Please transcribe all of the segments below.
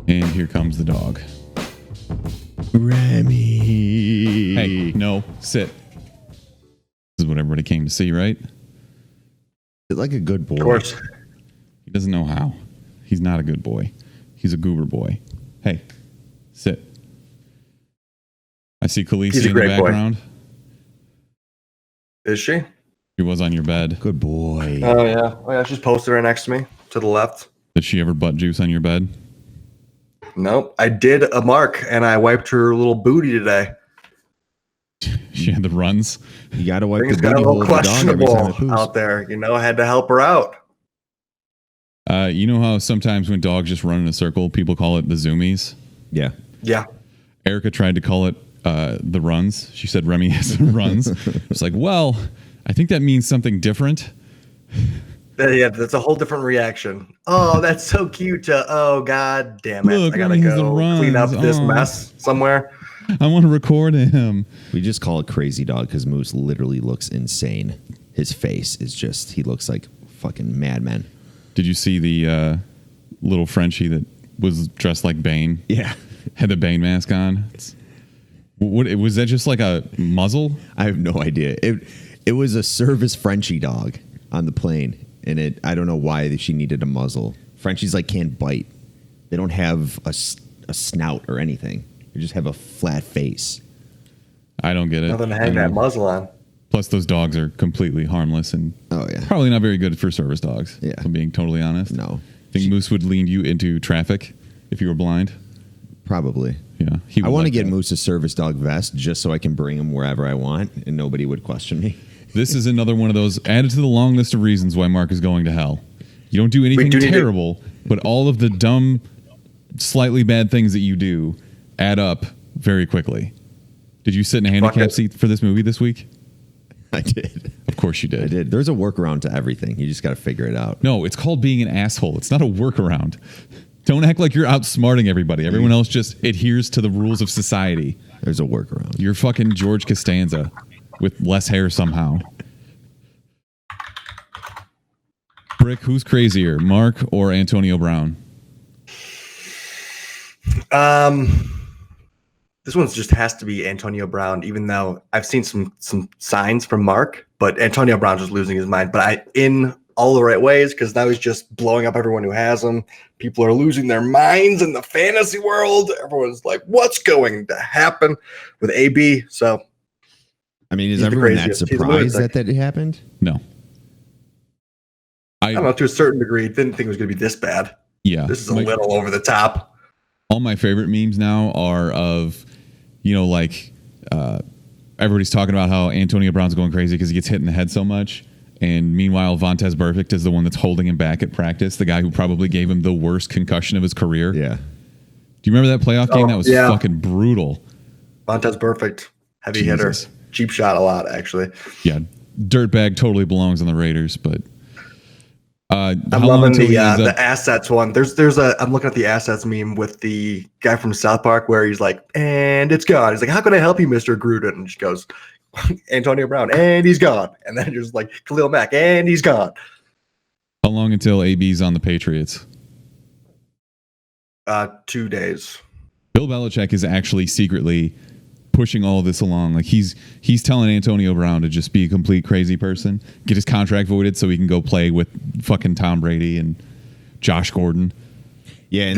And here comes the dog. Remy. Hey, no, sit. This is what everybody came to see, right? Like a good boy. Of course. He doesn't know how. He's not a good boy. He's a goober boy. Hey, sit. I see Khaleesi in the background. Is she? She was on your bed. Good boy. Oh, yeah. Oh, yeah. She's posted right next to me to the left. Did she ever butt juice on your bed? Nope. I did a mark and I wiped her little booty today. She had the runs. You got to wipe Things the got a booty hole little of the dog every time it questionable poops. out there. You know, I had to help her out. You know how sometimes when dogs just run in a circle, people call it the zoomies? Yeah. Yeah. Erica tried to call it the runs. She said Remy has the runs. It's like, well, I think that means something different. Yeah, that's a whole different reaction. Oh, that's so cute. Oh, God damn it. Look, I gotta Remy has the go clean up runs. this Aw. mess somewhere. I want to record him. We just call it crazy dog because Moose literally looks insane. His face is just, he looks like fucking madman. Did you see the little Frenchie that was dressed like Bane? Yeah. Had the Bane mask on? What was that just like a muzzle? I have no idea. It was a service Frenchie dog on the plane. And I don't know why she needed a muzzle. Frenchies like can't bite. They don't have a snout or anything. They just have a flat face. I don't get it. Nothing to hang that muzzle on. Plus, those dogs are completely harmless and probably not very good for service dogs. Yeah. If I'm being totally honest. No. Think Moose would lead you into traffic if you were blind? Probably. Yeah. I want to get Moose a service dog vest just so I can bring him wherever I want and nobody would question me. This is another one of those added to the long list of reasons why Mark is going to hell. You don't do anything terrible, but all of the dumb, slightly bad things that you do add up very quickly. Did you sit in a handicap seat for this movie this week? I did. Of course you did. I did. There's a workaround to everything. You just got to figure it out. No, it's called being an asshole. It's not a workaround. Don't act like you're outsmarting everybody. Everyone else just adheres to the rules of society. There's a workaround. You're fucking George Costanza with less hair somehow. Brick, who's crazier, Mark or Antonio Brown? This one's just has to be Antonio Brown, even though I've seen some signs from Mark, but Antonio Brown's just losing his mind. But in all the right ways, because now he's just blowing up everyone who has him. People are losing their minds in the fantasy world. Everyone's like, what's going to happen with AB? So, I mean, is everyone that surprised that it happened? No. I don't know, to a certain degree. Didn't think it was going to be this bad. Yeah. This is a little over the top. All my favorite memes now are of, everybody's talking about how Antonio Brown's going crazy because he gets hit in the head so much. And meanwhile, Vontaze Burfict is the one that's holding him back at practice, the guy who probably gave him the worst concussion of his career. Yeah. Do you remember that playoff game? That was fucking brutal. Vontaze Burfict, heavy hitter. Cheap shot a lot, actually. Yeah. Dirtbag totally belongs on the Raiders, but I'm loving the assets one. I'm looking at the assets meme with the guy from South Park where he's like, and it's gone. He's like, how can I help you, Mr. Gruden? And she goes, Antonio Brown, and he's gone. And then just like Khalil Mack, and he's gone. How long until AB's on the Patriots? 2 days. Bill Belichick is actually secretly pushing all of this along. Like he's telling Antonio Brown to just be a complete crazy person, get his contract voided so he can go play with fucking Tom Brady and Josh Gordon. Yeah,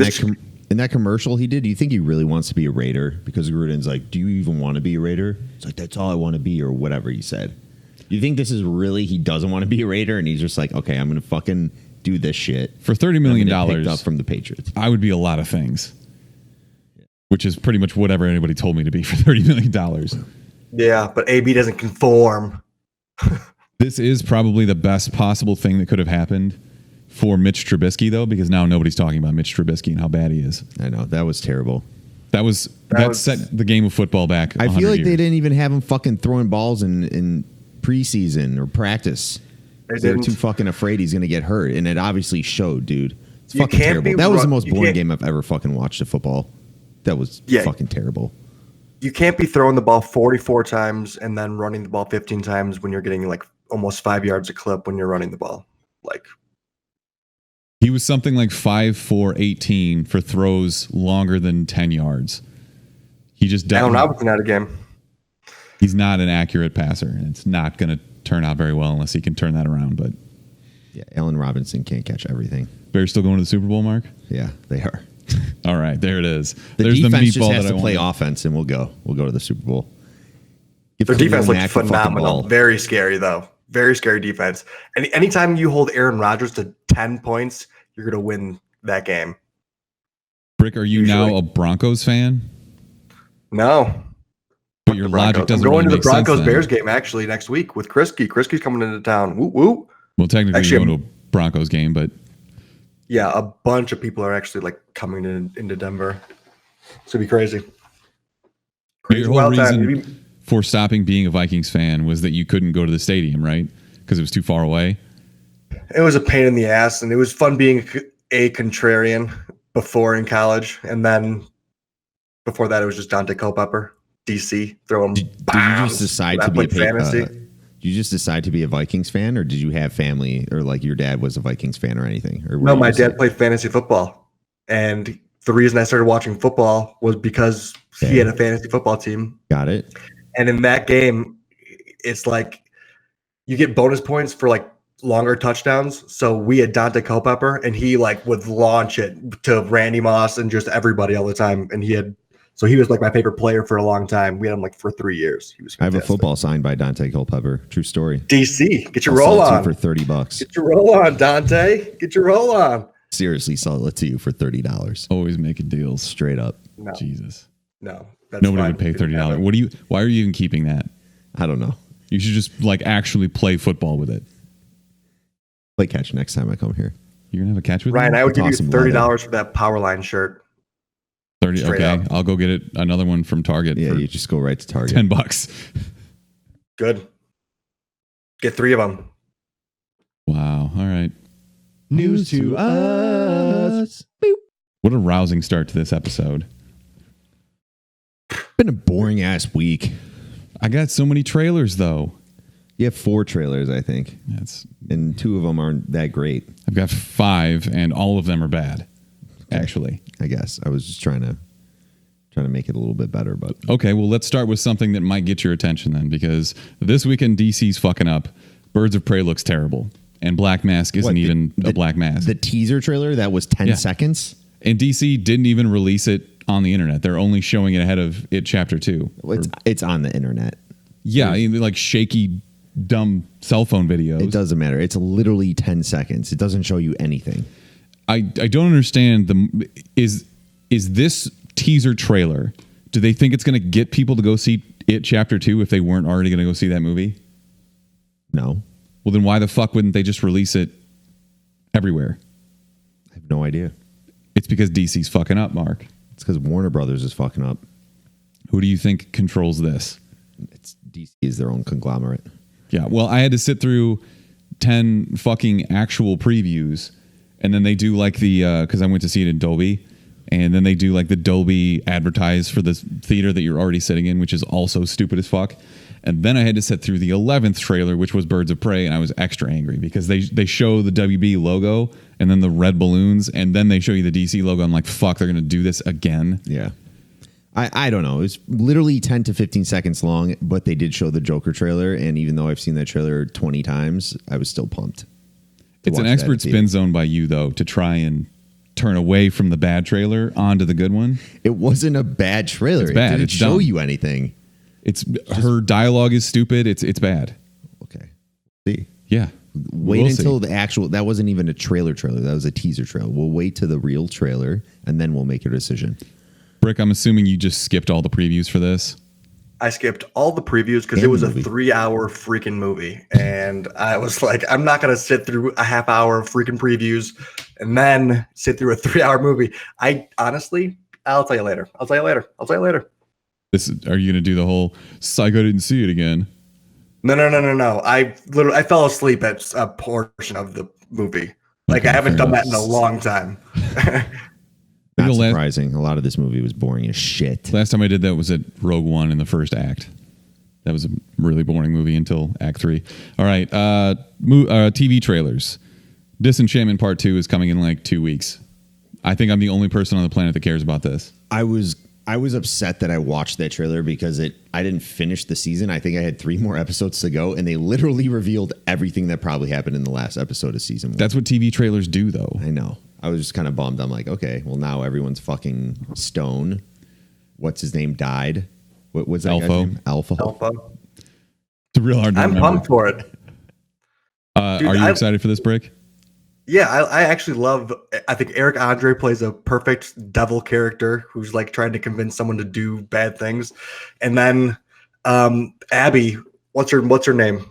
in that commercial he did, do you think he really wants to be a Raider? Because Gruden's like, do you even want to be a Raider? It's like, that's all I want to be, or whatever he said. Do you think this is really he doesn't want to be a Raider and he's just like, okay, I'm going to fucking do this shit. For $30 million picked up from the Patriots. I would be a lot of things. Which is pretty much whatever anybody told me to be for $30 million. Yeah, but AB doesn't conform. This is probably the best possible thing that could have happened for Mitch Trubisky, though, because now nobody's talking about Mitch Trubisky and how bad he is. I know. That was terrible. That set the game of football back. I feel like they didn't even have him fucking throwing balls in preseason or practice. They were too fucking afraid he's going to get hurt. And it obviously showed, dude. It's fucking terrible. That was the most boring game I've ever fucking watched of football. That was fucking terrible. You can't be throwing the ball 44 times and then running the ball 15 times when you're getting like almost 5 yards a clip when you're running the ball. Like, He was something like 5'4", 18 for throws longer than 10 yards. He just doesn't. Allen Robinson had a game. He's not an accurate passer, and it's not going to turn out very well unless he can turn that around. But yeah, Allen Robinson can't catch everything. Bears still going to the Super Bowl, Mark? Yeah, they are. All right, there it is. There's the meatball just has to play offense, and we'll go to the Super Bowl. Their defense looked phenomenal. Very scary, though. Very scary defense. And anytime you hold Aaron Rodgers to 10 points, you're going to win that game. Brick, are you now a Broncos fan? No. But your logic doesn't I'm going really to the Broncos sense, Bears game actually next week with Krisky. Krisky's coming into town. Woo woo. Well, technically you're going to a Broncos game, but yeah, a bunch of people are actually like coming into Denver. It's gonna be crazy. Your whole reason for stopping being a Vikings fan was that you couldn't go to the stadium, right? Because it was too far away. It was a pain in the ass, and it was fun being a contrarian before in college, and then before that, it was just Dante Culpepper. DC throwing. Did you just decide to be fantasy? Did you just decide to be a Vikings fan, or did you have family, or like your dad was a Vikings fan, or anything? Or no, my dad played fantasy football, and the reason I started watching football was because he had a fantasy football team. Got it. And in that game, it's like you get bonus points for like longer touchdowns. So we had Dante Culpepper, and he like would launch it to Randy Moss and just everybody all the time, and he was like my favorite player for a long time. We had him like for 3 years. He was fantastic. I have a football signed by Dante Culpepper. True story. DC, get your roll on for $30. Get your roll on, Dante. Get your roll on. Seriously, sell it to you for $30. Always making deals. Straight up. No. Jesus. No. Nobody would pay $30. Why are you even keeping that? I don't know. You should just like actually play football with it. Play catch next time I come here. You're gonna have a catch with Ryan, me? I would give you $30 for that Powerline shirt. 30. Okay, I'll go get it. Another one from Target. Yeah, you just go right to Target. $10. Good. Get 3 of them. Wow. All right. News to us. Boop. What a rousing start to this episode. Been a boring ass week. I got so many trailers though. You have 4 trailers, I think. And 2 of them aren't that great. I've got 5, and all of them are bad. Okay. Actually, I guess I was just trying to make it a little bit better, but okay. Well, let's start with something that might get your attention then, because this weekend DC's fucking up. Birds of Prey looks terrible, and Black Mask isn't even a Black Mask. The teaser trailer that was 10 seconds, and DC didn't even release it on the internet. They're only showing it ahead of it Chapter 2. It's on the internet. Yeah, like shaky, dumb cell phone videos. It doesn't matter. It's literally 10 seconds. It doesn't show you anything. I don't understand is this teaser trailer, do they think it's going to get people to go see it Chapter 2 if they weren't already going to go see that movie? No. Well, then why the fuck wouldn't they just release it everywhere? I have no idea. It's because DC's fucking up, Mark. It's because Warner Brothers is fucking up. Who do you think controls this? It's DC is their own conglomerate. Yeah, well, I had to sit through 10 fucking actual previews. And then they do like the, because I went to see it in Dolby, and then they do like the Dolby advertise for the theater that you're already sitting in, which is also stupid as fuck. And then I had to sit through the 11th trailer, which was Birds of Prey, and I was extra angry because they show the WB logo and then the red balloons, and then they show you the DC logo. I'm like, fuck, they're going to do this again. Yeah. I don't know. It's literally 10 to 15 seconds long, but they did show the Joker trailer, and even though I've seen that trailer 20 times, I was still pumped. It's an expert spin zone by you, though, to try and turn away from the bad trailer onto the good one. It wasn't a bad trailer. It's bad. It didn't show you anything. Her dialogue is stupid. It's bad. Okay. See. Yeah. Wait until the actual. That wasn't even a trailer. That was a teaser trailer. We'll wait to the real trailer, and then we'll make a decision. Brick, I'm assuming you just skipped all the previews for this. I skipped all the previews because it was a 3-hour freaking movie. And I was like, I'm not going to sit through a half-hour freaking previews and then sit through a 3-hour movie. I'll tell you later. Are you going to do the whole psych? I didn't see it again. No. I fell asleep at a portion of the movie. Like, I haven't done that in a long time. Not surprising. A lot of this movie was boring as shit. Last time I did that was at Rogue One in the first act. That was a really boring movie until Act 3. All right. TV trailers. Disenchantment Part 2 is coming in like 2 weeks. I think I'm the only person on the planet that cares about this. I was upset that I watched that trailer because I didn't finish the season. I think I had 3 more episodes to go, and they literally revealed everything that probably happened in the last episode of season 1. That's what TV trailers do, though. I know. I was just kind of bummed. I'm like, okay, well now everyone's fucking stone. What's his name died? What was that guy's name? Alpha. It's a real hard. I'm pumped for it. Dude, are you excited for this, Brick? Yeah, I actually love. I think Eric Andre plays a perfect devil character who's like trying to convince someone to do bad things, and then Abby, what's her name?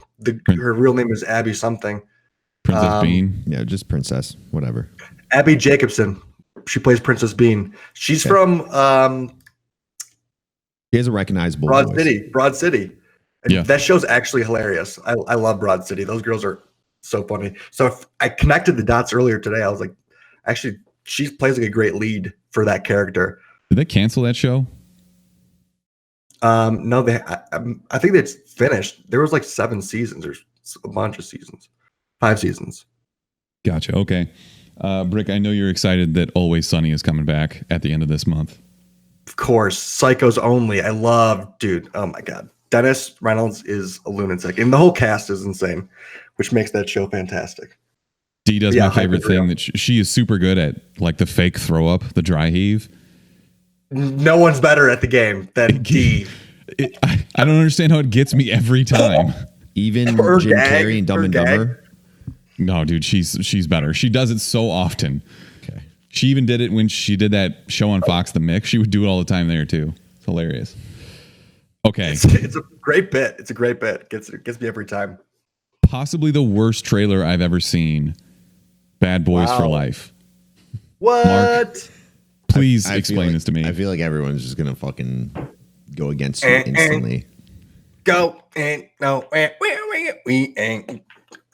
Her real name is Abby something. Princess Bean. Yeah, just Princess, whatever. Abby Jacobson. She plays Princess Bean. She's from He has a recognizable Broad voice. Broad City. And Yeah. that show's actually hilarious. I love Broad City. Those girls are so funny. So if I connected the dots earlier today, I was like, actually, she plays like a great lead for that character. Did they cancel that show? No, I think it's finished. There was like 7 seasons or a bunch of seasons, 5 seasons. Gotcha. Okay. Brick, I know you're excited that Always Sunny is coming back at the end of this month. Of course, Psychos Only. I love, dude. Oh my God. Dennis Reynolds is a lunatic, and the whole cast is insane, which makes that show fantastic. D does my favorite thing that she is super good at, like the fake throw up, the dry heave. No one's better at the game than D. I don't understand how it gets me every time. Even Jim Carrey and Dumb and Dumber. No, dude, she's better. She does it so often. Okay. She even did it when she did that show on Fox, The Mix. She would do it all the time there too. It's hilarious. Okay. It's a great bit. It's a great bit. Gets me every time. Possibly the worst trailer I've ever seen. Bad Boys for Life. What? Mark, please I explain this to me. I feel like everyone's just gonna fucking go against you instantly. Go and no, we ain't.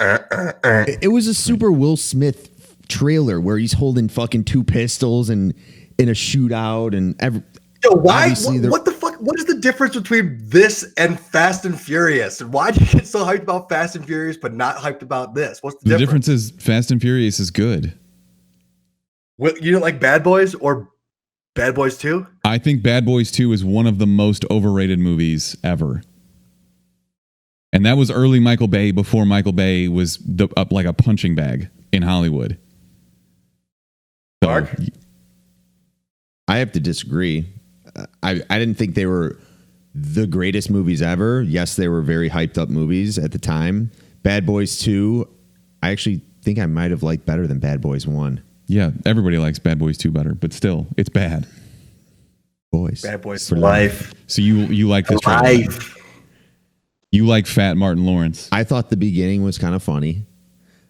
It was a super Will Smith trailer where he's holding fucking 2 pistols and in a shootout and Yo, why? What the fuck? What is the difference between this and Fast and Furious? And why do you get so hyped about Fast and Furious but not hyped about this? What's the difference? The difference is Fast and Furious is good. You don't like Bad Boys or Bad Boys 2? I think Bad Boys 2 is one of the most overrated movies ever. And that was early Michael Bay, before Michael Bay was up like a punching bag in Hollywood. So, Mark? I have to disagree. I didn't think they were the greatest movies ever. Yes, they were very hyped up movies at the time. Bad Boys 2, I actually think I might have liked better than Bad Boys 1. Yeah, everybody likes Bad Boys 2 better, but still, it's bad. Bad Boys for life. So you like this trailer? Life. You like Fat Martin Lawrence? I thought the beginning was kind of funny.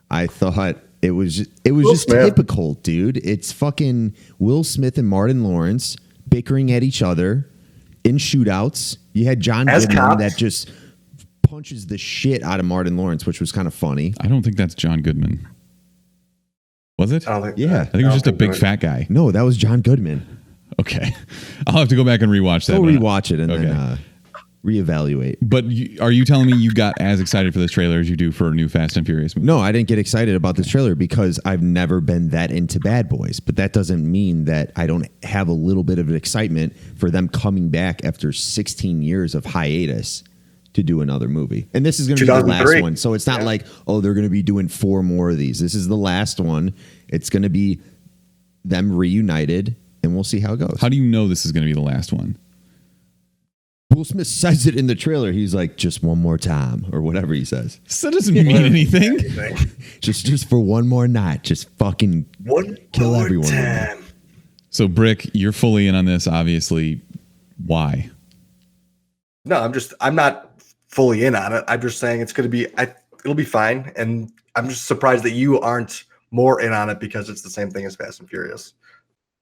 I thought it was just typical, dude. It's fucking Will Smith and Martin Lawrence bickering at each other in shootouts. You had John Goodman that just punches the shit out of Martin Lawrence, which was kind of funny. I don't think that's John Goodman. Was it? Yeah. I think it was just a big fat guy. No, that was John Goodman. Okay. I'll have to go back and rewatch that. Go rewatch it and then reevaluate. But are you telling me you got as excited for this trailer as you do for a new Fast and Furious movie? No, I didn't get excited about this trailer because I've never been that into Bad Boys. But that doesn't mean that I don't have a little bit of an excitement for them coming back after 16 years of hiatus to do another movie. And this is going to be the last one. So it's not like, oh, they're going to be doing 4 more of these. This is the last one. It's going to be them reunited, and we'll see how it goes. How do you know this is going to be the last one? Will Smith says it in the trailer. He's like, just one more time, or whatever he says. So that doesn't mean anything. just for one more night. Just fucking kill everyone. Time. So, Brick, you're fully in on this, obviously. Why? No, I'm not fully in on it. I'm just saying it's going to be, it'll be fine. And I'm just surprised that you aren't more in on it because it's the same thing as Fast and Furious.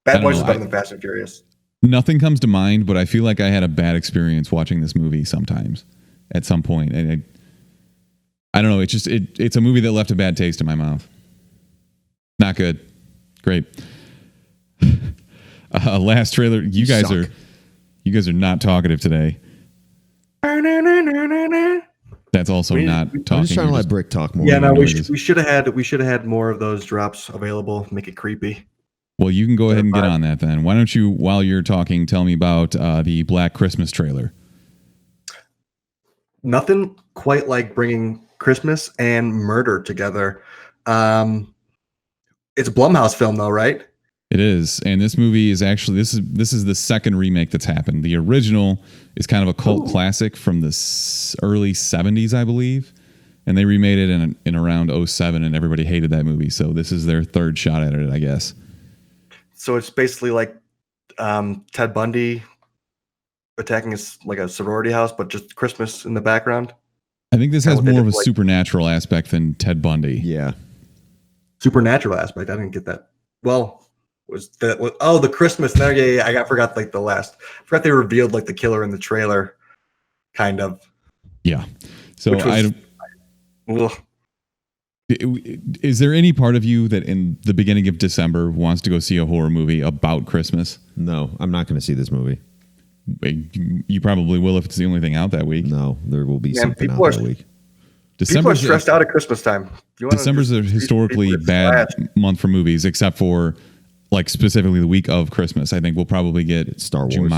Bad Boys is better than Fast and Furious. Nothing comes to mind, but I feel like I had a bad experience watching this movie sometimes at some point. And I don't know. It's just, it's a movie that left a bad taste in my mouth. Not good. Great. Last trailer. You guys are not talkative today. That's also not talking. I'm just trying to let Brick talk more. Yeah, no, we should have had more of those drops available. Make it creepy. Well, you can go ahead and get on that then. Why don't you, while you're talking, tell me about the Black Christmas trailer? Nothing quite like bringing Christmas and murder together. It's a Blumhouse film, though, right? It is, and this movie is actually this is the second remake that's happened. The original is kind of a cult classic from the early 70s, I believe, and they remade it in around 07, and everybody hated that movie. So this is their third shot at it, I guess. So it's basically like Ted Bundy attacking like a sorority house, but just Christmas in the background. I think this has more of a supernatural aspect than Ted Bundy. Yeah, supernatural aspect. I didn't get that. Well. The Christmas there? Yeah. I forgot like I forgot they revealed like the killer in the trailer, kind of. Yeah. So is there any part of you that in the beginning of December wants to go see a horror movie about Christmas? No, I'm not going to see this movie. You probably will if it's the only thing out that week. No, there will be something out that week. People are stressed out at Christmas time. December's a historically bad month for movies, except for like specifically the week of Christmas. I think we'll probably get Star Wars and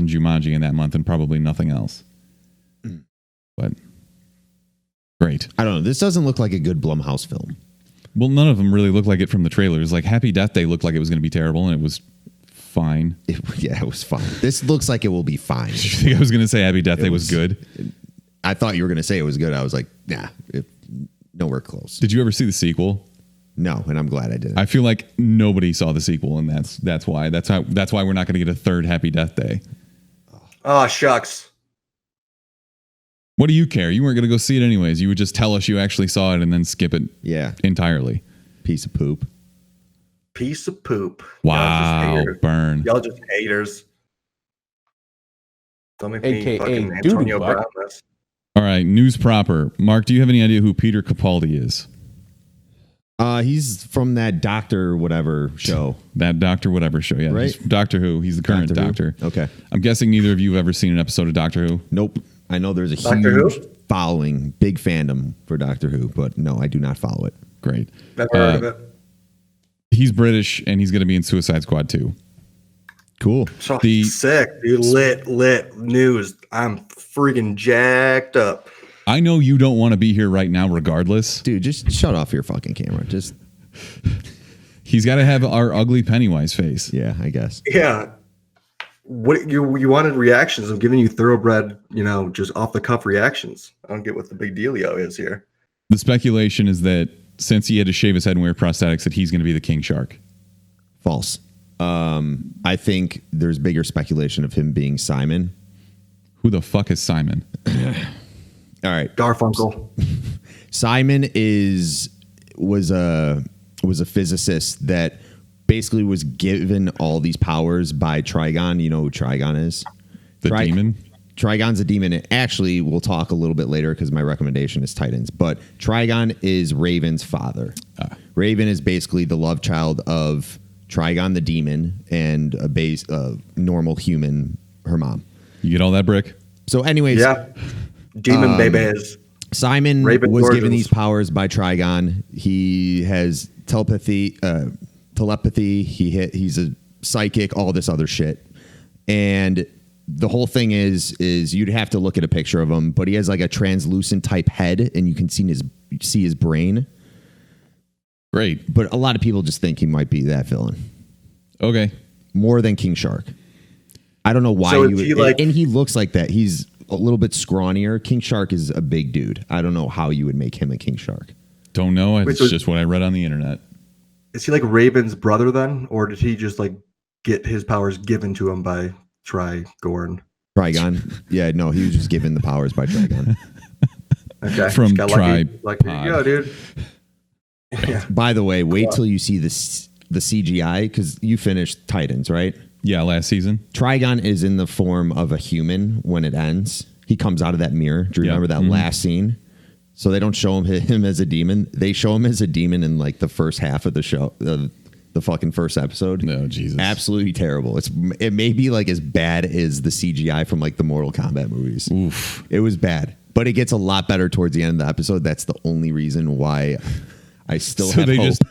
Jumanji in that month, and probably nothing else. But great. I don't know. This doesn't look like a good Blumhouse film. Well, none of them really look like it from the trailers. Like Happy Death Day looked like it was going to be terrible, and it was fine. It was fine. This looks like it will be fine. You think I was going to say Happy Death Day was good? I thought you were going to say it was good. I was like, nah, nowhere close. Did you ever see the sequel? No, and I'm glad I didn't. I feel like nobody saw the sequel, and that's why we're not going to get a third Happy Death Day. Oh, shucks. What do you care? You weren't going to go see it anyways. You would just tell us you actually saw it and then skip it entirely. Piece of poop. Piece of poop. Wow, burn. Y'all just haters. Don't make me AKA fucking Antonio Brown this. All right, news proper. Mark, do you have any idea who Peter Capaldi is? He's from that Doctor Whatever show. That Doctor Whatever show, yeah. Right? He's Doctor Who. He's the current Doctor. Okay. I'm guessing neither of you have ever seen an episode of Doctor Who. Nope. I know there's a Doctor huge following, big fandom for Doctor Who, but no, I do not follow it. Great. Never heard of it. He's British, and he's going to be in Suicide Squad 2. Cool. So sick, dude. Lit news. I'm freaking jacked up. I know you don't want to be here right now regardless. Dude, just shut off your fucking camera. He's got to have our ugly Pennywise face. Yeah, I guess. Yeah. What you wanted reactions? I'm giving you thoroughbred, just off the cuff reactions. I don't get what the big dealio is here. The speculation is that since he had to shave his head and wear prosthetics, that he's going to be the King Shark. False. I think there's bigger speculation of him being Simon. Who the fuck is Simon? All right, Garfunkel. Simon was a physicist that basically was given all these powers by Trigon. You know who Trigon is? The demon? Trigon's a demon. And actually, we'll talk a little bit later because my recommendation is Titans. But Trigon is Raven's father. Raven is basically the love child of Trigon the demon and a normal human, her mom. You get all that, Brick? So anyways... Yeah. Demon babies. Simon Raven was origins. given these powers by Trigon. He has telepathy. He's a psychic. All this other shit. And the whole thing is you'd have to look at a picture of him, but he has like a translucent type head, and you can see his brain. Great, but a lot of people just think he might be that villain. Okay, more than King Shark. I don't know why so you would. And he looks like that. He's a little bit scrawnier. King Shark is a big dude. I don't know how you would make him a King Shark. Don't know. It's just what I read on the internet. Is he like Raven's brother then? Or did he just like get his powers given to him by Trigon? Yeah, no, he was just given the powers by Trigon. Okay. From Tribe. Like, here you go, dude. Yeah. By the way, wait till you see the CGI, because you finished Titans, right? Yeah, last season. Trigon is in the form of a human when it ends. He comes out of that mirror. Do you remember that last scene? So they don't show him as a demon. They show him as a demon in like the first half of the show, the fucking first episode. No, Jesus. Absolutely terrible. It may be like as bad as the CGI from like the Mortal Kombat movies. Oof. It was bad. But it gets a lot better towards the end of the episode. That's the only reason why I still So have they hope. just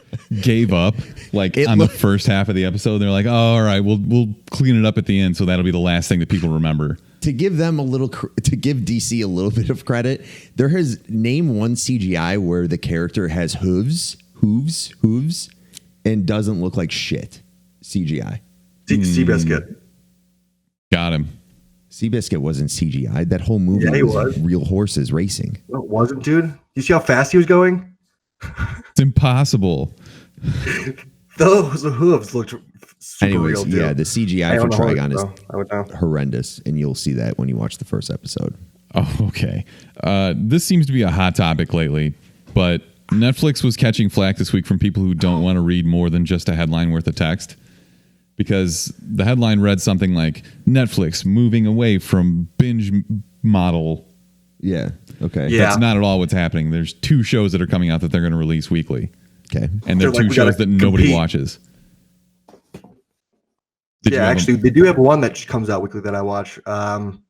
gave up like on the first half of the episode. They're like, oh, all right, we'll clean it up at the end. So that'll be the last thing that people remember. To give them to give DC a little bit of credit, there has name one CGI where the character has hooves, and doesn't look like shit. CGI. Seabiscuit. Got him. Seabiscuit wasn't CGI. That whole movie was real horses racing. No, it wasn't, dude. You see how fast he was going? It's impossible. Those hooves looked super Anyways, real, too. yeah, the CGI for Trigon is horrendous, and you'll see that when you watch the first episode. Oh, okay. This seems to be a hot topic lately, but Netflix was catching flack this week from people who don't want to read more than just a headline worth of text. Because the headline read something like Netflix moving away from binge model. Yeah. Okay. Yeah. That's not at all what's happening. There's 2 shows that are coming out that they're going to release weekly. Okay. And they're 2 shows that nobody watches. Actually, they do have one that comes out weekly that I watch. Crud.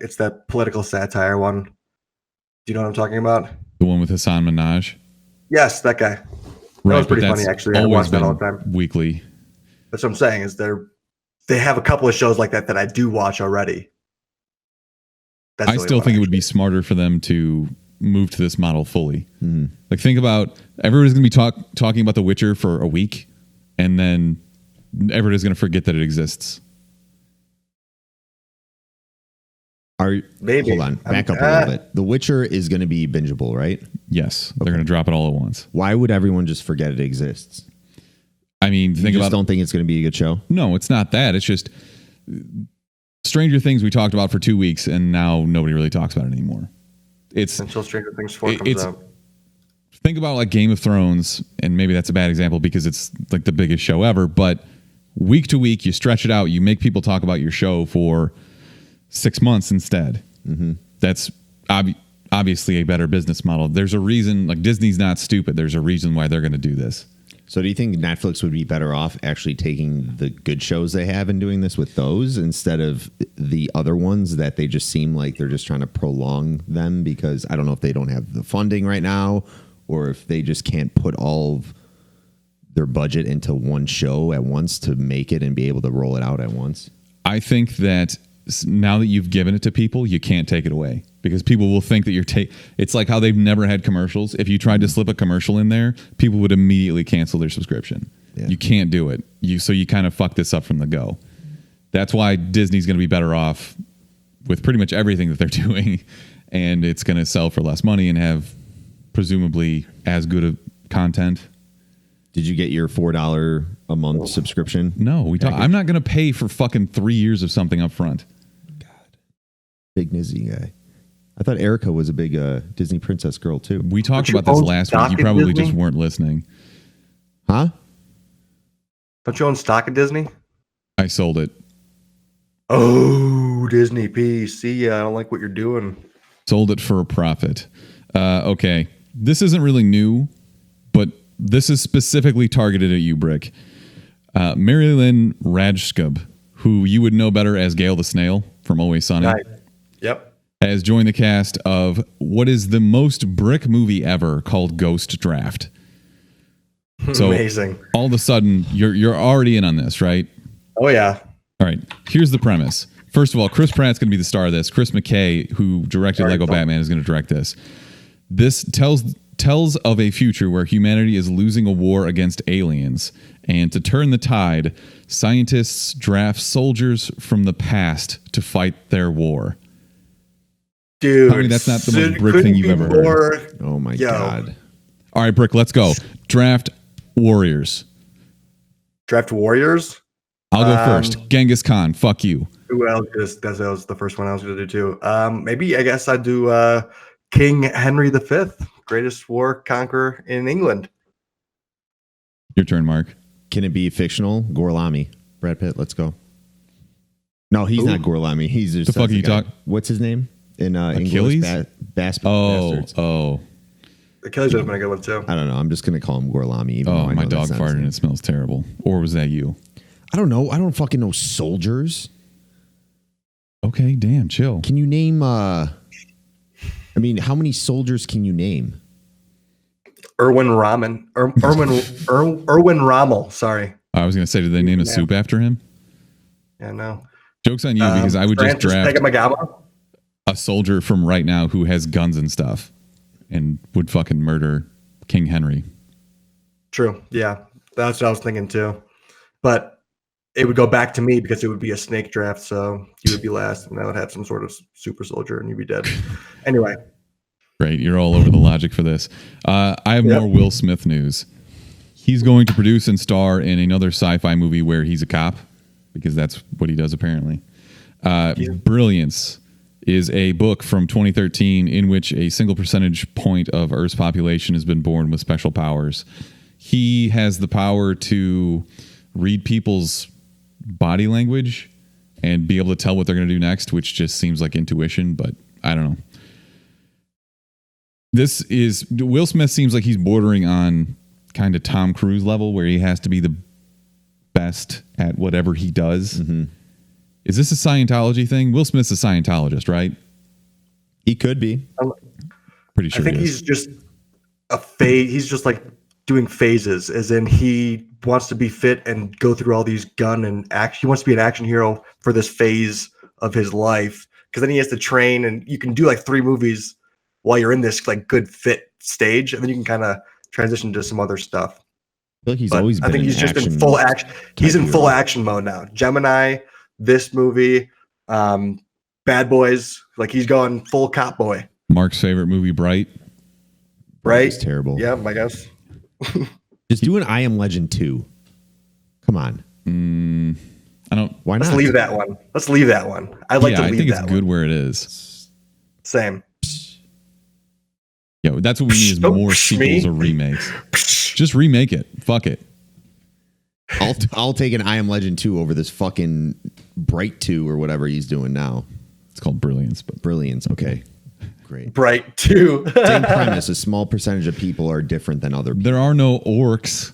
It's that political satire one. Do you know what I'm talking about? The one with Hassan Minaj? Yes, that guy. That was pretty funny, actually. I watch that all the time. Weekly. That's what I'm saying, is they have a couple of shows like that I do watch already. I still think it would be smarter for them to move to this model fully. Mm-hmm. Like, think about everybody's going to be talking about The Witcher for a week, and then everybody's going to forget that it exists. Maybe. Hold on, back up a little bit. The Witcher is going to be bingeable, right? Yes, they're going to drop it all at once. Why would everyone just forget it exists? I mean, don't think it's going to be a good show? No, it's not that. It's just Stranger Things we talked about for 2 weeks, and now nobody really talks about it anymore. It's until Stranger Things 4 comes out. Think about like Game of Thrones, and maybe that's a bad example because it's like the biggest show ever, but week to week, you stretch it out, you make people talk about your show for 6 months instead. Mm-hmm. That's obviously a better business model. There's a reason, like Disney's not stupid. There's a reason why they're going to do this. So do you think Netflix would be better off actually taking the good shows they have and doing this with those instead of the other ones that they just seem like they're just trying to prolong them? Because I don't know if they don't have the funding right now or if they just can't put all of their budget into one show at once to make it and be able to roll it out at once. I think that now that you've given it to people, you can't take it away because people will think that you're it's like how they've never had commercials. If you tried to slip a commercial in there, people would immediately cancel their subscription. Yeah. You can't do it. So you kind of fuck this up from the go. That's why Disney's going to be better off with pretty much everything that they're doing, and it's going to sell for less money and have presumably as good of content. Did you get your $4 a month subscription? No, I'm not going to pay for fucking 3 years of something up front. God, big Disney guy. I thought Erica was a big Disney princess girl too. We talked about this last week. You probably just weren't listening. Huh? Don't you own stock in Disney? I sold it. Oh, Disney piece. See, I don't like what you're doing. Sold it for a profit. Okay. This isn't really new, but this is specifically targeted at you, Brick. Marilyn Rajskub, who you would know better as Gale the Snail from Always Sunny. Right. Yep. Has joined the cast of what is the most Brick movie ever called Ghost Draft. So amazing. All of a sudden, you're already in on this, right? Oh, yeah. All right. Here's the premise. First of all, Chris Pratt's going to be the star of this. Chris McKay, who directed Lego Batman, is going to direct this. This tells of a future where humanity is losing a war against aliens. And to turn the tide, scientists draft soldiers from the past to fight their war. Dude, tell me that's not the most Brick thing you've ever heard. Oh my God. All right, Brick, let's go. Draft warriors. Draft warriors? I'll go first. Genghis Khan, fuck you. Well, that was the first one I was going to do too. Maybe I guess I'd do King Henry V, greatest war conqueror in England. Your turn, Mark. Can it be fictional? Gorlami. Brad Pitt, let's go. No, he's not Gorlami. He's just the fuck are you talking? What's his name? In Achilles? Bastards. Achilles would have been a good one too. I don't know. I'm just going to call him Gorlami. Even though my dog farted and it smells terrible. Or was that you? I don't know. I don't fucking know soldiers. Okay, damn, chill. Can you name I mean, how many soldiers can you name? Erwin Rommel. Sorry. I was going to say, did they name a soup after him? Yeah, no. Joke's on you, because I would Francis just draft Pegamagama? a soldier from right now who has guns and stuff and would fucking murder King Henry. True. Yeah, that's what I was thinking too. But it would go back to me because it would be a snake draft. So you would be last, and I would have some sort of super soldier, and you'd be dead. Anyway. Great. You're all over the logic for this. I have more Will Smith news. He's going to produce and star in another sci-fi movie where he's a cop, because that's what he does apparently. Brilliance is a book from 2013 in which a single percentage point of Earth's population has been born with special powers. He has the power to read people's body language and be able to tell what they're going to do next, which just seems like intuition, but I don't know. Will Smith seems like he's bordering on kind of Tom Cruise level, where he has to be the best at whatever he does. Mm-hmm. Is this a Scientology thing? Will Smith's a Scientologist, right? He could be. Pretty sure. I think he's just a phase. He's just like doing phases, as in he wants to be fit and go through all these gun and action. He wants to be an action hero for this phase of his life, because then he has to train, and you can do like 3 movies while you're in this like good fit stage, and then you can kind of transition to some other stuff. I feel like he's always been. I think he's just in full action. He's in full action mode now. Gemini, this movie, Bad Boys, like he's going full cop boy. Mark's favorite movie, Bright. Right? It's terrible. Yeah, I guess. Just do an I Am Legend 2. Come on. I don't. Why not? Let's leave that one. I'd like to leave that one. I think it's good where it is. Same. Yeah, that's what we need is more sequels or remakes. Just remake it. Fuck it. I'll take an I Am Legend 2 over this fucking Bright 2 or whatever he's doing now. It's called Brilliance. But Brilliance. Okay. Great. Bright 2. Same premise. A small percentage of people are different than other people. There are no orcs.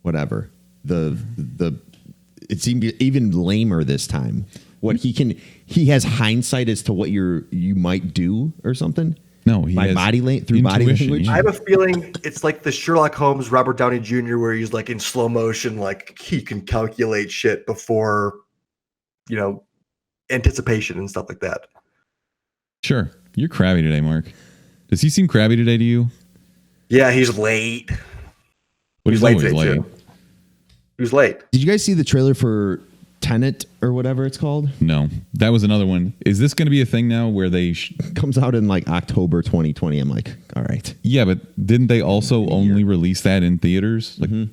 Whatever. It seemed even lamer this time. He has hindsight as to what you might do or something. No, he has body language. I have a feeling it's like the Sherlock Holmes, Robert Downey Jr., where he's like in slow motion, like he can calculate shit before, anticipation and stuff like that. Sure. You're crabby today, Mark. Does he seem crabby today to you? Yeah, he's late. But he's always late. Too. He was late. Did you guys see the trailer for Tenet or whatever it's called? No, that was another one. Is this going to be a thing now where they comes out in like October 2020? I'm like, all right. Yeah, but didn't they also only release that in theaters? Like,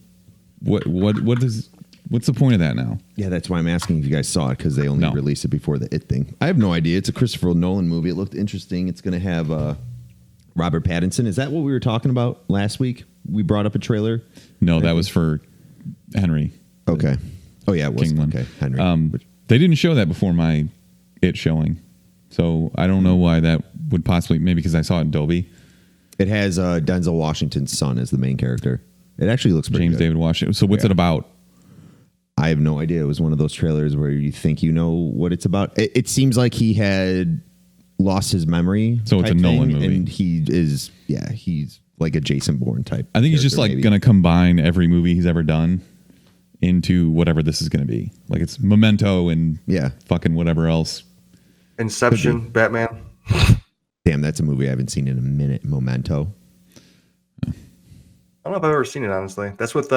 what's the point of that now? Yeah, that's why I'm asking if you guys saw it, because they only released it before the It thing. I have no idea. It's a Christopher Nolan movie. It looked interesting. It's going to have Robert Pattinson. Is that what we were talking about last week? We brought up a trailer. No, that was for Henry. Okay. Oh yeah, it was. King one. Okay, Henry. They didn't show that before my It showing, so I don't know why that would possibly. Maybe because I saw it in Dolby. It has Denzel Washington's son as the main character. It actually looks pretty James good. David Washington. So what's it about? I have no idea. It was one of those trailers where you think you know what it's about. It seems like he had lost his memory. So it's a Nolan movie, and he's like a Jason Bourne type. I think he's just like going to combine every movie he's ever done into whatever this is going to be. Like it's Memento and fucking whatever else. Inception, Batman. Damn, that's a movie I haven't seen in a minute. Memento. I don't know if I've ever seen it, honestly. That's with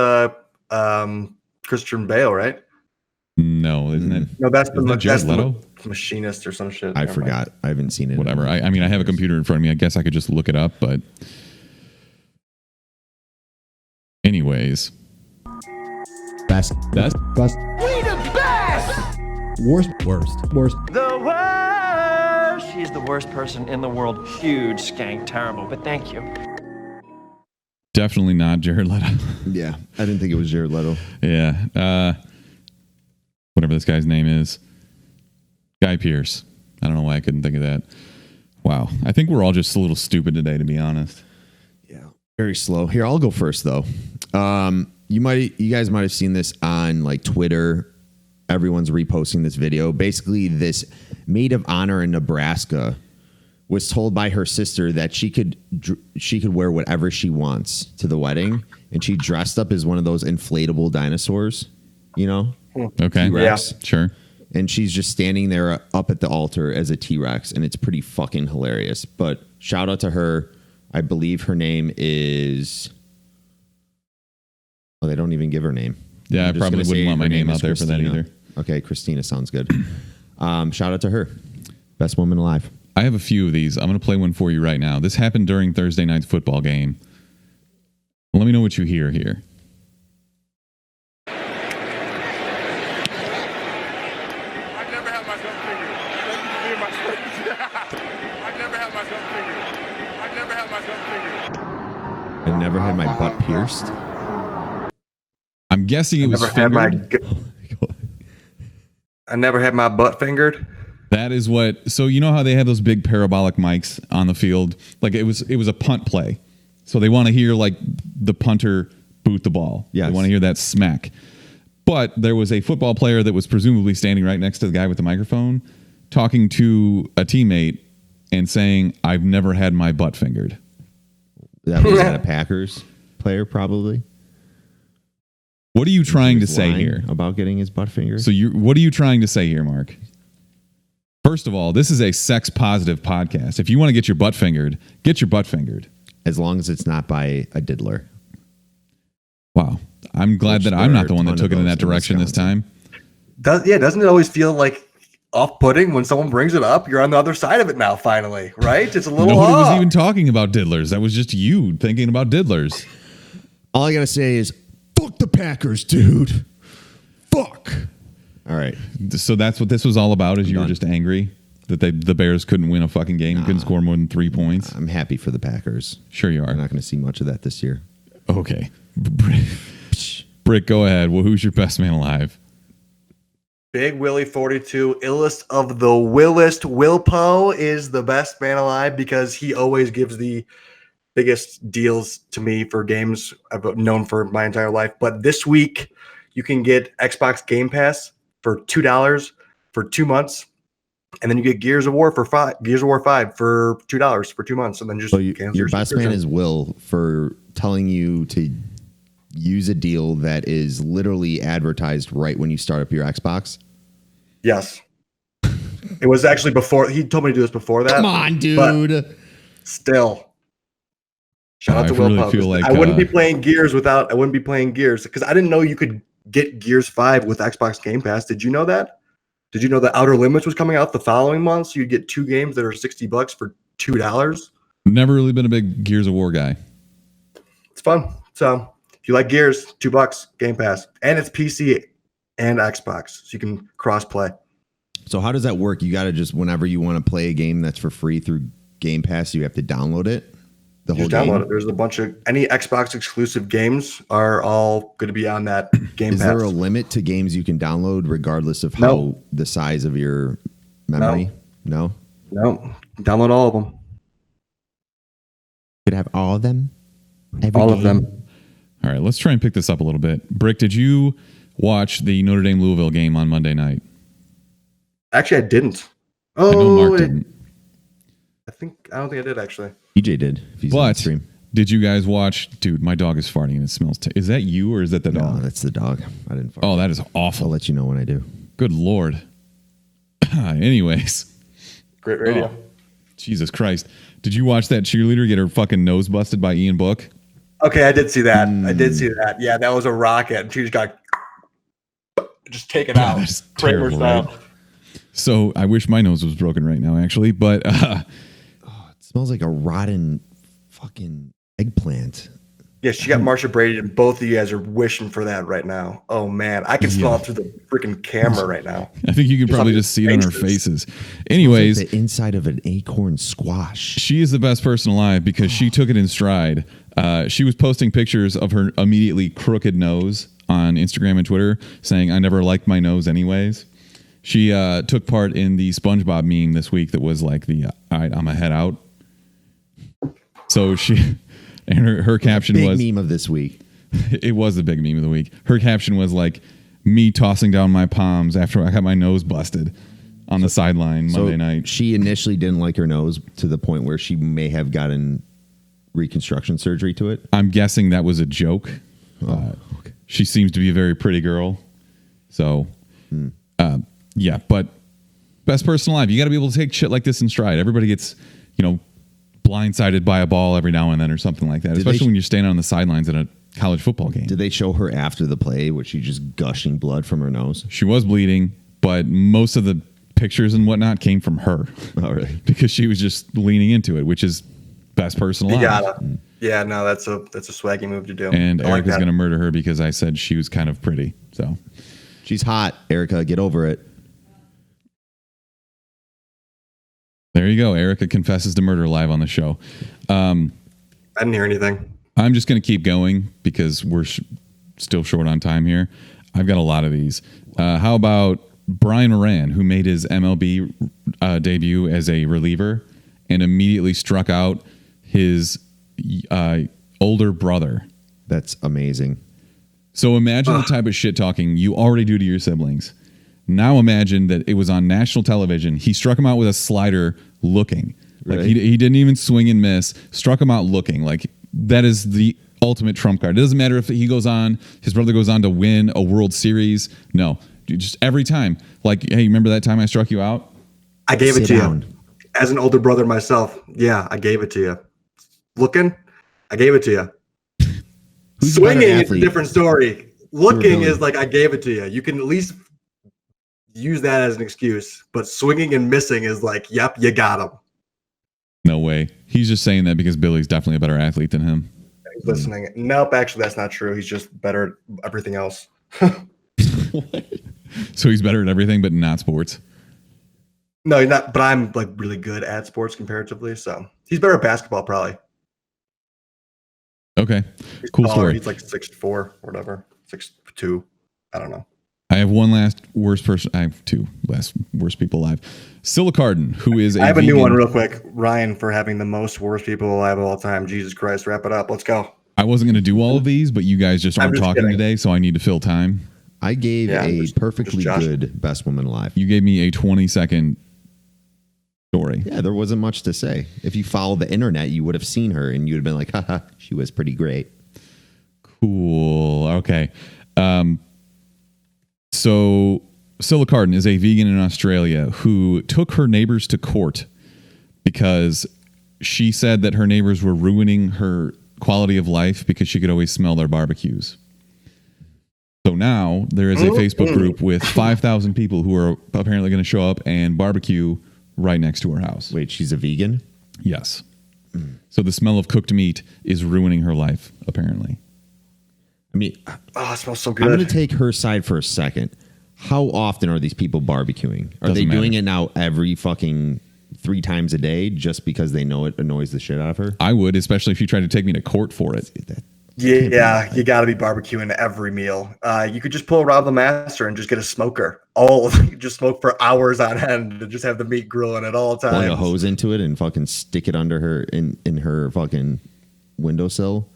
Christian Bale, right? No, isn't it? No, that's the Machinist or some shit. I forgot. I haven't seen it. Whatever. I mean, I have a computer in front of me. I guess I could just look it up, but anyways. Best. We the best. Worst. The worst. She's the worst person in the world. Huge skank, terrible, but thank you. Definitely not Jared Leto. Yeah, I didn't think it was Jared Leto. Yeah. Whatever this guy's name is. Guy Pearce. I don't know why I couldn't think of that. Wow. I think we're all just a little stupid today, to be honest. Yeah. Very slow. Here, I'll go first, though. You guys might have seen this on like Twitter. Everyone's reposting this video. Basically, this maid of honor in Nebraska was told by her sister that she could wear whatever she wants to the wedding, and she dressed up as one of those inflatable dinosaurs, you know? Okay. T-Rex. Yeah. Sure. And she's just standing there up at the altar as a T-Rex, and it's pretty fucking hilarious. But shout out to her. I believe her name is... Oh, they don't even give her name. Yeah, I probably wouldn't want my name out there Christina. for that either. Okay, Christina sounds good. Shout out to her. Best woman alive. I have a few of these. I'm going to play one for you right now. This happened during Thursday night's football game. Let me know what you hear here. I never had my butt pierced. I'm guessing it was fingered. I never had my butt fingered. That is what. So you know how they have those big parabolic mics on the field? Like it was a punt play. So they want to hear like the punter boot the ball. Yes. They want to hear that smack. But there was a football player that was presumably standing right next to the guy with the microphone, talking to a teammate and saying, "I've never had my butt fingered." That was a Packers player, probably. What are you trying to say here about getting his butt fingered? So what are you trying to say here, Mark? First of all, this is a sex positive podcast. If you want to get your butt fingered, get your butt fingered. As long as it's not by a diddler. Wow. I'm glad that I'm not the one that took it in that direction this time. Doesn't it always feel like off-putting when someone brings it up? You're on the other side of it now, finally, right? It's a little Nobody was even talking about diddlers. That was just you thinking about diddlers. All I got to say is, fuck the Packers, dude. Fuck. All right. So that's what this was all about, is you were just angry that the Bears couldn't win a fucking game, couldn't score more than 3 points. I'm happy for the Packers. Sure you are. I'm not going to see much of that this year. Okay. Brick, go ahead. Well, who's your best man alive? Big Willie 42, illest of the willest. Wilpo is the best man alive because he always gives the biggest deals to me for games I've known for my entire life. But this week, you can get Xbox Game Pass for $2 for 2 months, and then you get Gears of War 5 for $2 for 2 months, and then just your best man is Will for telling you to use a deal that is literally advertised right when you start up your Xbox. Yes, it was actually before he told me to do this before that. Come on, dude. Still. Shout out to Will really feel like I wouldn't be playing Gears because I didn't know you could get Gears 5 with Xbox Game Pass. Did you know that? Did you know that Outer Limits was coming out the following month? So you'd get 2 games that are $60 for $2. Never really been a big Gears of War guy. It's fun. So if you like Gears, $2 Game Pass, and it's PC and Xbox, so you can cross play. So how does that work? You got to just, whenever you want to play a game that's for free through Game Pass, you have to download it. The whole game. Download it. There's a bunch of any Xbox exclusive games are all going to be on that Game Pass. Is there a limit to games you can download regardless of how the size of your memory? No. Download all of them. Could have all of them. All of them. All right, let's try and pick this up a little bit. Brick, did you watch the Notre Dame Louisville game on Monday night? Actually, I didn't. I know Mark didn't. I don't think I did actually. EJ did. If he's on stream. Did you guys watch? Dude, my dog is farting and it smells. Is that you or is that the dog? No, that's the dog. I didn't fart. Oh, that is awful. I'll let you know when I do. Good Lord. Anyways. Great radio. Oh, Jesus Christ. Did you watch that cheerleader get her fucking nose busted by Ian Book? Okay, I did see that. Yeah, that was a rocket. And she just got taken out. That's terrible, right? So I wish my nose was broken right now, actually. But it smells like a rotten fucking eggplant. Yeah, she got Marsha Brady, and both of you guys are wishing for that right now. Oh man, I can smell it through the freaking camera right now. I think you can probably just see it on our faces. Anyways, like the inside of an acorn squash. She is the best person alive because she took it in stride. She was posting pictures of her immediately crooked nose on Instagram and Twitter, saying, "I never liked my nose anyways." She took part in the SpongeBob meme this week that was like the "All right, I'm a head out." So she. And her caption was big meme of this week. It was the big meme of the week. Her caption was like me tossing down my palms after I got my nose busted on the sideline Monday night. She initially didn't like her nose to the point where she may have gotten reconstruction surgery to it. I'm guessing that was a joke. Okay. She seems to be a very pretty girl. So, yeah, but best person alive. You got to be able to take shit like this in stride. Everybody gets, blindsided by a ball every now and then or something like that, especially when you're standing on the sidelines at a college football game. Did they show her after the play? Was she just gushing blood from her nose? She was bleeding, but most of the pictures and whatnot came from her. Oh, really? Because she was just leaning into it, which is best person alive. You gotta. Yeah, no, that's a swaggy move to do. And I Erica's like going to murder her because I said she was kind of pretty. So she's hot, Erica. Get over it. there you go. Erica confesses to murder live on the show. I didn't hear anything. I'm just going to keep going because we're still short on time here. I've got a lot of these. How about Brian Moran, who made his MLB debut as a reliever and immediately struck out his older brother? That's amazing. So imagine the type of shit talking you already do to your siblings. Now imagine that it was on national television. He struck him out with a slider looking. Like Really? he didn't even swing and miss. Struck him out looking. Like that is the ultimate trump card. It doesn't matter if his brother goes on to win a World Series. No, just every time. Like, hey, remember that time I struck you out? I gave it Sit to down. you. As an older brother myself, yeah, I gave it to you. Looking, I gave it to you. Who's the better Swinging is a athlete? different story. Looking Billy? is like I gave it to you. You can at least use that as an excuse. But swinging and missing is like, yep, you got him. No way. He's just saying that because Billy's definitely a better athlete than him. He's listening. Nope, actually, that's not true. He's just better at everything else. So he's better at everything, but not sports. No, he's not. But I'm like really good at sports comparatively. So he's better at basketball, probably. Okay. He's Cool taller. story. He's like 6'4" or whatever, 6'2". I don't know. I have one last worst person. I have two last worst people alive. Silicardin, who is I have a new vegan. one real quick. Ryan for having the most worst people alive of all time. Jesus Christ, wrap it up. Let's go. I wasn't going to do all of these, but you guys just aren't just talking kidding. today, so I need to fill time. I gave Yeah, a just perfectly Josh. good best woman alive. You gave me a 20-second story. Yeah, there wasn't much to say. If you follow the internet, you would have seen her and you'd have been like, haha, she was pretty great. Cool. Okay. So Silicardin is a vegan in Australia who took her neighbors to court because she said that her neighbors were ruining her quality of life because she could always smell their barbecues. So now there is a Facebook group with 5,000 people who are apparently going to show up and barbecue right next to her house. Wait, she's a vegan? Yes. So the smell of cooked meat is ruining her life, apparently. I mean, Oh, it smells so I'm going good. to take her side for a second. How often are these people barbecuing? Are they Doesn't doing matter. it now every fucking 3 times a day just because they know it annoys the shit out of her? I would, especially if you tried to take me to court for it. Yeah, you got to be barbecuing every meal. You could just pull Rob the Master and just get a smoker. Just smoke for hours on end and just have the meat grilling at all times. Plug a hose into it and fucking stick it under her in her fucking windowsill.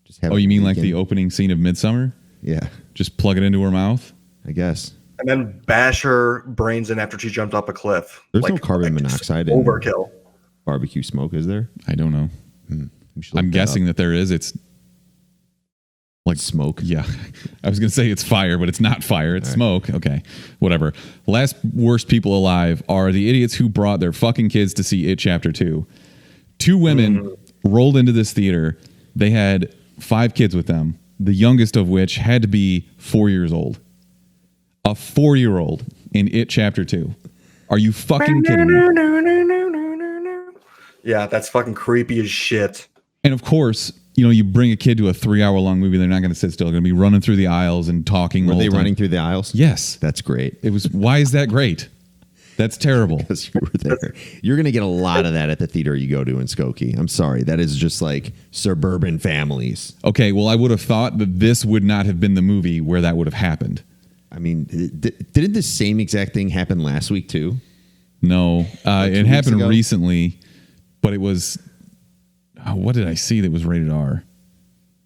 Just have Oh, it you mean like the leaking. opening scene of Midsummer? Yeah, Just plug it into her mouth? I guess. And then bash her brains in after she jumped off a cliff. There's no carbon just monoxide in overkill. barbecue smoke, is there? I don't know. We should look I'm that guessing up. that there is. It's like Smoke. Yeah. I was going to say it's fire, but it's not fire. It's smoke. Okay. Whatever. Last worst people alive are the idiots who brought their fucking kids to see It Chapter 2. 2 women rolled into this theater. They had 5 kids with them, the youngest of which had to be 4 years old. A 4-year-old in It Chapter 2. Are you fucking kidding me? Yeah, that's fucking creepy as shit. And of course, you bring a kid to a 3-hour-long movie, they're not going to sit still. They're going to be running through the aisles and talking. Were the they whole time. running through the aisles? Yes. That's great. It was. Why is that great? That's terrible. Because you were there. You're going to get a lot of that at the theater you go to in Skokie. I'm sorry. That is just like suburban families. Okay, well, I would have thought that this would not have been the movie where that would have happened. I mean, didn't the same exact thing happen last week too? No, Like 2 it weeks happened ago? recently, but it was. What did I see that was rated R?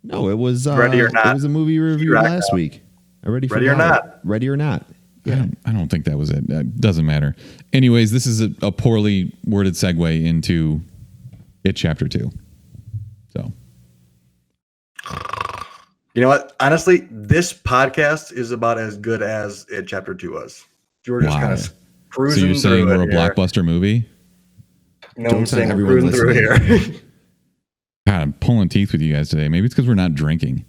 No, it was Ready or Not. It was a movie review Shrek. last week. I already Ready or forgot it. Not. Ready or Not. I don't think that was it. It doesn't matter. Anyways, this is a poorly worded segue into It Chapter 2. So, you know what? Honestly, this podcast is about as good as It Chapter 2 was. You were just kind of cruising. So you're saying we're a here. blockbuster movie? No, I'm saying I'm cruising through here. God, I'm pulling teeth with you guys today. Maybe it's because we're not drinking.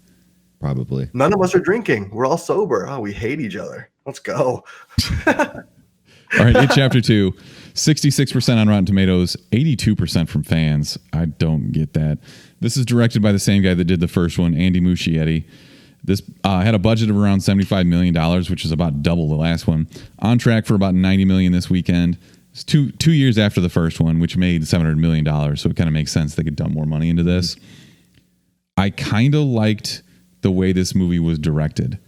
Probably. None of us are drinking. We're all sober. Oh, we hate each other. Let's go. All right, It Chapter 2, 66% on Rotten Tomatoes, 82% from fans. I don't get that. This is directed by the same guy that did the first one, Andy Muschietti. This had a budget of around $75 million, which is about double the last one. On track for about $90 million this weekend. It's two years after the first one, which made $700 million, so it kind of makes sense they could dump more money into this. I kind of liked the way this movie was directed.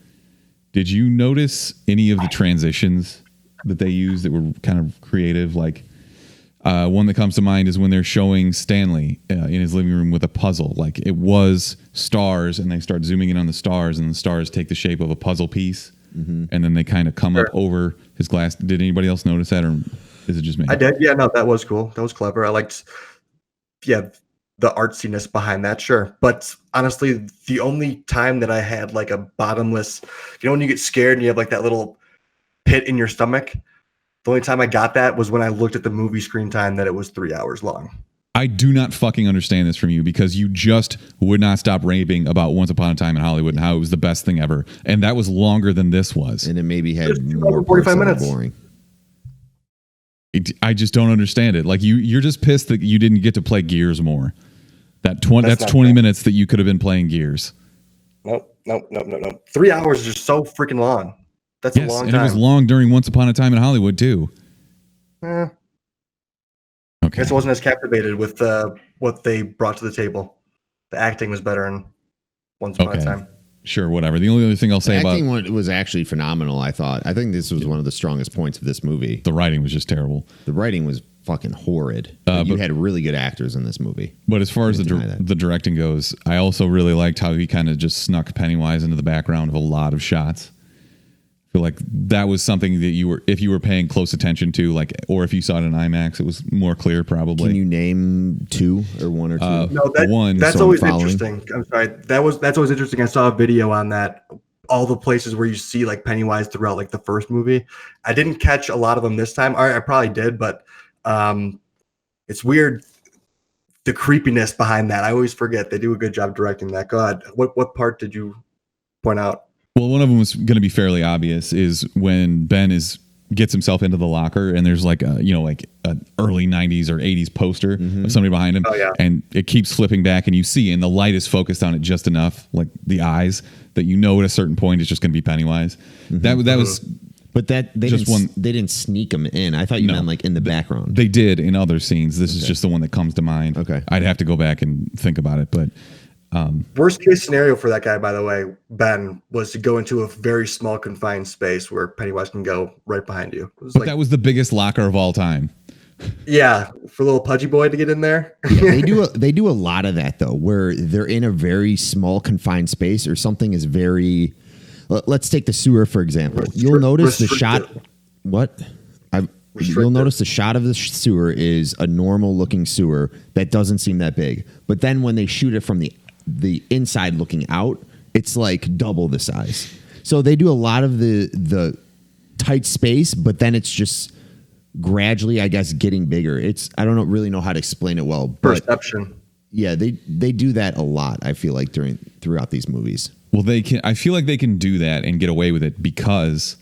Did you notice any of the transitions that they used that were kind of creative? Like one that comes to mind is when they're showing Stanley in his living room with a puzzle. Like it was stars, and they start zooming in on the stars, and the stars take the shape of a puzzle piece, and then they kind of come up over his glass. Did anybody else notice that, or is it just me? I did. Yeah, no, that was cool. That was clever. I liked, the artsiness behind that. Sure. But honestly, the only time that I had like a bottomless, when you get scared and you have like that little pit in your stomach, the only time I got that was when I looked at the movie screen time that it was 3 hours long. I do not fucking understand this from you, because you just would not stop raving about Once Upon a Time in Hollywood and how it was the best thing ever. And that was longer than this was. And it maybe had more 45 minutes. Boring. I just don't understand it. Like you're just pissed that you didn't get to play Gears more. That's 20 minutes that you could have been playing Gears. Nope. 3 hours is just so freaking long. That's a long time. And it was long during Once Upon a Time in Hollywood too. Okay. I guess I wasn't as captivated with what they brought to the table. The acting was better in Once Upon a Time. Sure, whatever. The only other thing I'll say about acting was actually phenomenal, I thought. I think this was one of the strongest points of this movie. The writing was just terrible. The writing was fucking horrid. You had really good actors in this movie. But as far as the directing goes, I also really liked how he kind of just snuck Pennywise into the background of a lot of shots. I feel like that was something that if you were paying close attention to, like, or if you saw it in IMAX, it was more clear probably. Can you name two or one or two? No, that's always interesting. I'm sorry. That's always interesting. I saw a video on that. All the places where you see like Pennywise throughout like the first movie. I didn't catch a lot of them this time. I probably did, but it's weird. The creepiness behind that. I always forget. They do a good job directing that. Go ahead. What part did you point out? Well, one of them was going to be fairly obvious, is when Ben gets himself into the locker, and there's like an early 90s or 80s poster of somebody behind him. Oh, yeah. And it keeps flipping back, and you see, and the light is focused on it just enough, like the eyes, that you know at a certain point it's just going to be Pennywise. That was. But they didn't sneak him in. I thought you meant like in the background. They did in other scenes. This is just the one that comes to mind. Okay. I'd have to go back and think about it, but. Worst case scenario for that guy, by the way, Ben, was to go into a very small confined space where Pennywise can go right behind you. That was the biggest locker of all time. Yeah, for a little pudgy boy to get in there. They do a lot of that though, where they're in a very small confined space or something is very. Let's take the sewer for example. You'll notice the shot. What? You'll notice the shot of the sewer is a normal looking sewer that doesn't seem that big, but then when they shoot it from the inside looking out, it's like double the size. So they do a lot of the tight space, but then it's just gradually, I guess, getting bigger. I don't really know how to explain it well. But perception. Yeah, they do that a lot. I feel like throughout these movies. Well, I feel like they can do that and get away with it because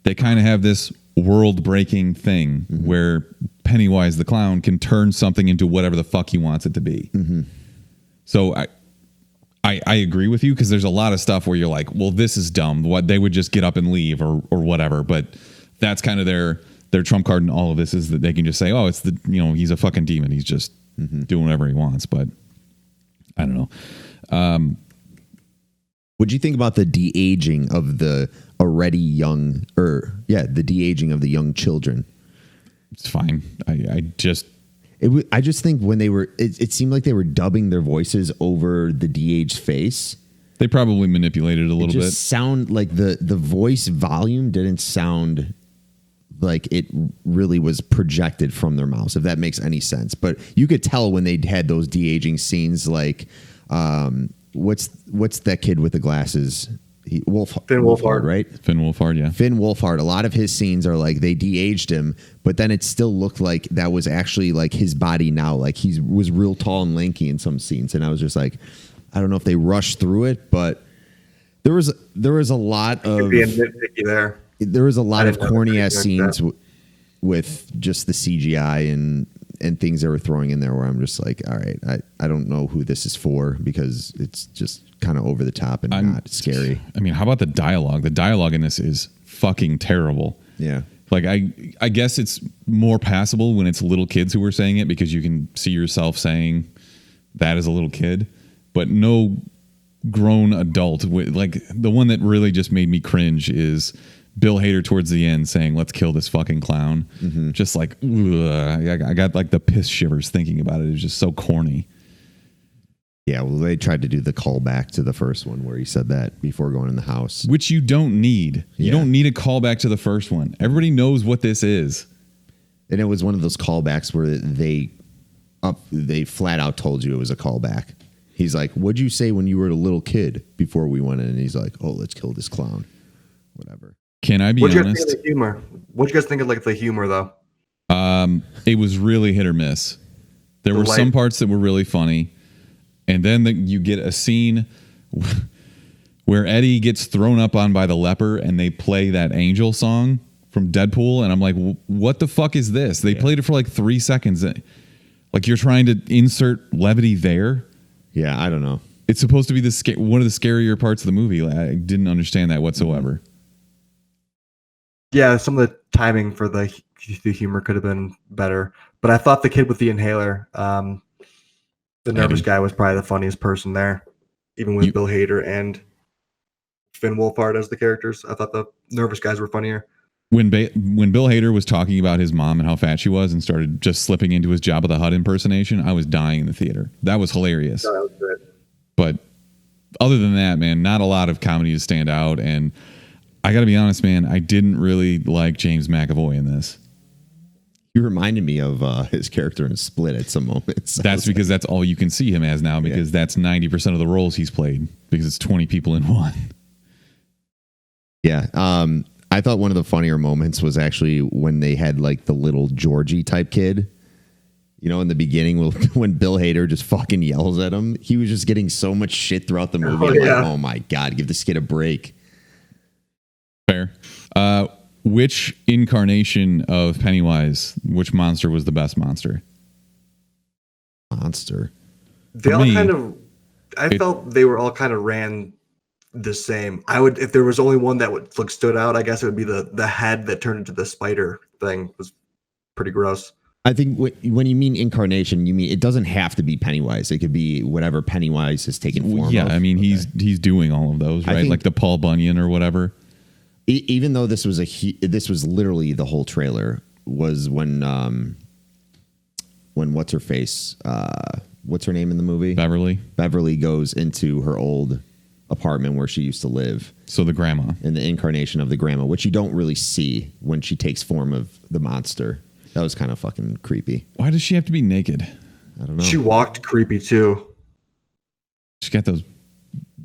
they kind of have this world-breaking thing where Pennywise the clown can turn something into whatever the fuck he wants it to be. So I agree with you, because there's a lot of stuff where you're like, well, this is dumb. What they would just get up and leave or whatever. But that's kind of their trump card in all of this, is that they can just say, oh, it's he's a fucking demon. He's just doing whatever he wants. But I don't know. What'd you think about the de-aging of the already young, the de-aging of the young children? It's fine. I just think when they were, it seemed like they were dubbing their voices over the de-aged face. They probably manipulated it a little just bit. Sound like the voice volume didn't sound like it really was projected from their mouths, if that makes any sense. But you could tell when they had those de-aging scenes, like what's that kid with the glasses? Finn Wolfhard, right? Finn Wolfhard, yeah. Finn Wolfhard. A lot of his scenes are like they de-aged him, but then it still looked like that was actually like his body now. Like he was real tall and lanky in some scenes, and I was just like, I don't know if they rushed through it, but there was a lot of being nitpicky there. There was a lot of corny ass scenes with just the CGI and things they were throwing in there where I'm just like, all right, I don't know who this is for because it's just kind of over the top and not scary. I mean, how about the dialogue? The dialogue in this is fucking terrible. Yeah. Like I guess it's more passable when it's little kids who are saying it because you can see yourself saying that as a little kid, but no grown adult. Like the one that really just made me cringe is Bill Hader towards the end saying, "Let's kill this fucking clown." Mm-hmm. Just like, ugh, I got like the piss shivers thinking about it. It was just so corny. Yeah, well, they tried to do the callback to the first one where he said that before going in the house. Which you don't need. You don't need a callback to the first one. Everybody knows what this is. And it was one of those callbacks where they flat out told you it was a callback. He's like, "What'd you say when you were a little kid before we went in?" And he's like, "Oh, let's kill this clown." Whatever. Can I be honest? What'd you guys think of the humor? What'd you guys think of like the humor though? It was really hit or miss. There were some parts that were really funny. And then you get a scene where Eddie gets thrown up on by the leper and they play that Angel song from Deadpool. And I'm like, what the fuck is this? They played it for like 3 seconds. Like you're trying to insert levity there. Yeah, I don't know. It's supposed to be one of the scarier parts of the movie. I didn't understand that whatsoever. Yeah, some of the timing for the humor could have been better. But I thought the kid with the inhaler, the nervous guy was probably the funniest person there, even with Bill Hader and Finn Wolfhard as the characters. I thought the nervous guys were funnier. When Bill Hader was talking about his mom and how fat she was and started just slipping into his Jabba the Hutt impersonation, I was dying in the theater. That was hilarious. No, that was great. But other than that, man, not a lot of comedy to stand out. And I got to be honest, man, I didn't really like James McAvoy in this. You reminded me of his character in Split at some moments. That's because that's all you can see him as now, because that's 90% of the roles he's played, because it's 20 people in one. Yeah. I thought one of the funnier moments was actually when they had like the little Georgie type kid. You know, in the beginning, when Bill Hader just fucking yells at him, he was just getting so much shit throughout the movie. Like, oh my God, give this kid a break. Fair. Which incarnation of Pennywise, which monster was the best monster? They all kind of, I felt they were all kind of ran the same. I would, if there was only one that would look stood out, I guess it would be the head that turned into the spider thing. It was pretty gross. I think when you mean incarnation, you mean it doesn't have to be Pennywise. It could be whatever Pennywise has taken form of. Yeah, I mean, he's doing all of those, right? Like the Paul Bunyan or whatever. Even though this was literally the whole trailer was when what's her face? What's her name in the movie? Beverly goes into her old apartment where she used to live. So the grandma. And the incarnation of the grandma, which you don't really see when she takes form of the monster. That was kind of fucking creepy. Why does she have to be naked? I don't know. She walked creepy too. She's got those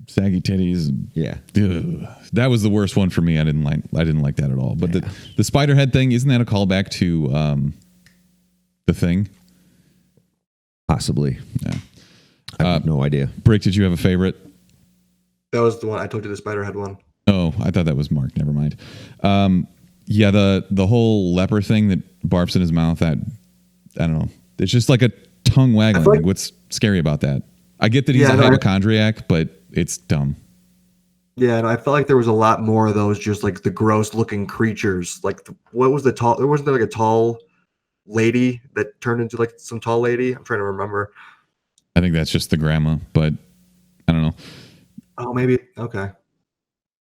saggy titties. Yeah. Ugh. That was the worst one for me. I didn't like that at all. But the spider head thing, isn't that a callback to The Thing? Possibly. Yeah. I have no idea. Brick, did you have a favorite? That was the one I told you, the spider head one. Oh, I thought that was Mark. Never mind. Yeah, the whole leper thing that barfs in his mouth, that, I don't know. It's just like a tongue waggling. Like, what's scary about that? I get that he's a hypochondriac, but it's dumb. Yeah, and I felt like there was a lot more of those, just like the gross looking creatures. Like, what was there wasn't like a tall lady that turned into like some tall lady? I'm trying to remember. I think that's just the grandma, but I don't know. Oh, maybe. Okay.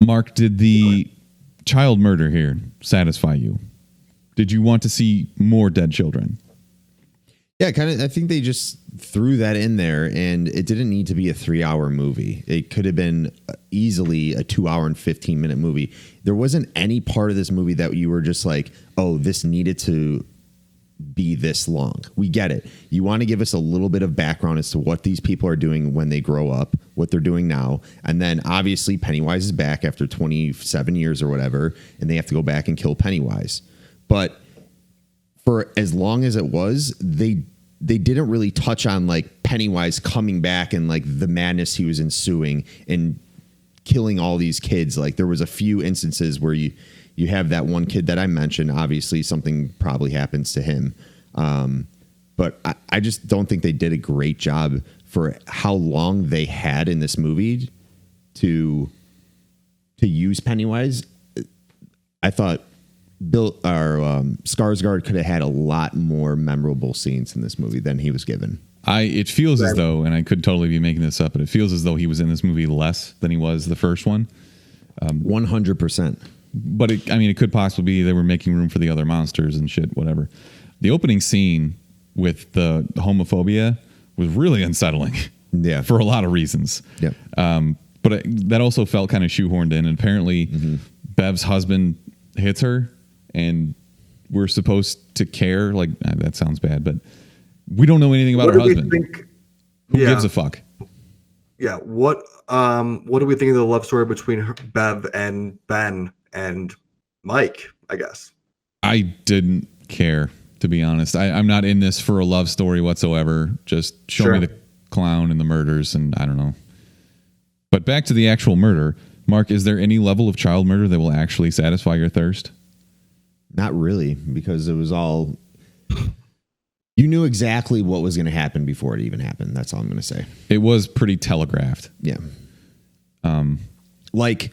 Mark, did the child murder here satisfy you? Did you want to see more dead children? Yeah, kind of. I think they just threw that in there, and it didn't need to be a 3-hour movie. It could have been easily a 2-hour and 15-minute movie. There wasn't any part of this movie that you were just like, oh, this needed to be this long. We get it. You want to give us a little bit of background as to what these people are doing when they grow up, what they're doing now. And then obviously Pennywise is back after 27 years or whatever, and they have to go back and kill Pennywise. But for as long as it was, they didn't really touch on like Pennywise coming back and like the madness he was ensuing and killing all these kids. Like there was a few instances where you have that one kid that I mentioned. Obviously something probably happens to him. But I just don't think they did a great job for how long they had in this movie to use Pennywise. I thought Skarsgård could have had a lot more memorable scenes in this movie than he was given. It feels as though, and I could totally be making this up, but it feels as though he was in this movie less than he was the first one. 100%. But it could possibly be they were making room for the other monsters and shit, whatever. The opening scene with the homophobia was really unsettling. Yeah. For a lot of reasons. Yeah. But that also felt kind of shoehorned in. And apparently Bev's husband hits her, and we're supposed to care. Like, that sounds bad, but we don't know anything about her husband. Who gives a fuck? Yeah. What do we think of the love story between Bev and Ben and Mike, I guess? I didn't care, to be honest. I'm not in this for a love story whatsoever. Just show me the clown and the murders, and I don't know. But back to the actual murder. Mark, is there any level of child murder that will actually satisfy your thirst? Not really, because it was all... You knew exactly what was going to happen before it even happened. That's all I'm going to say. It was pretty telegraphed. Yeah. Like,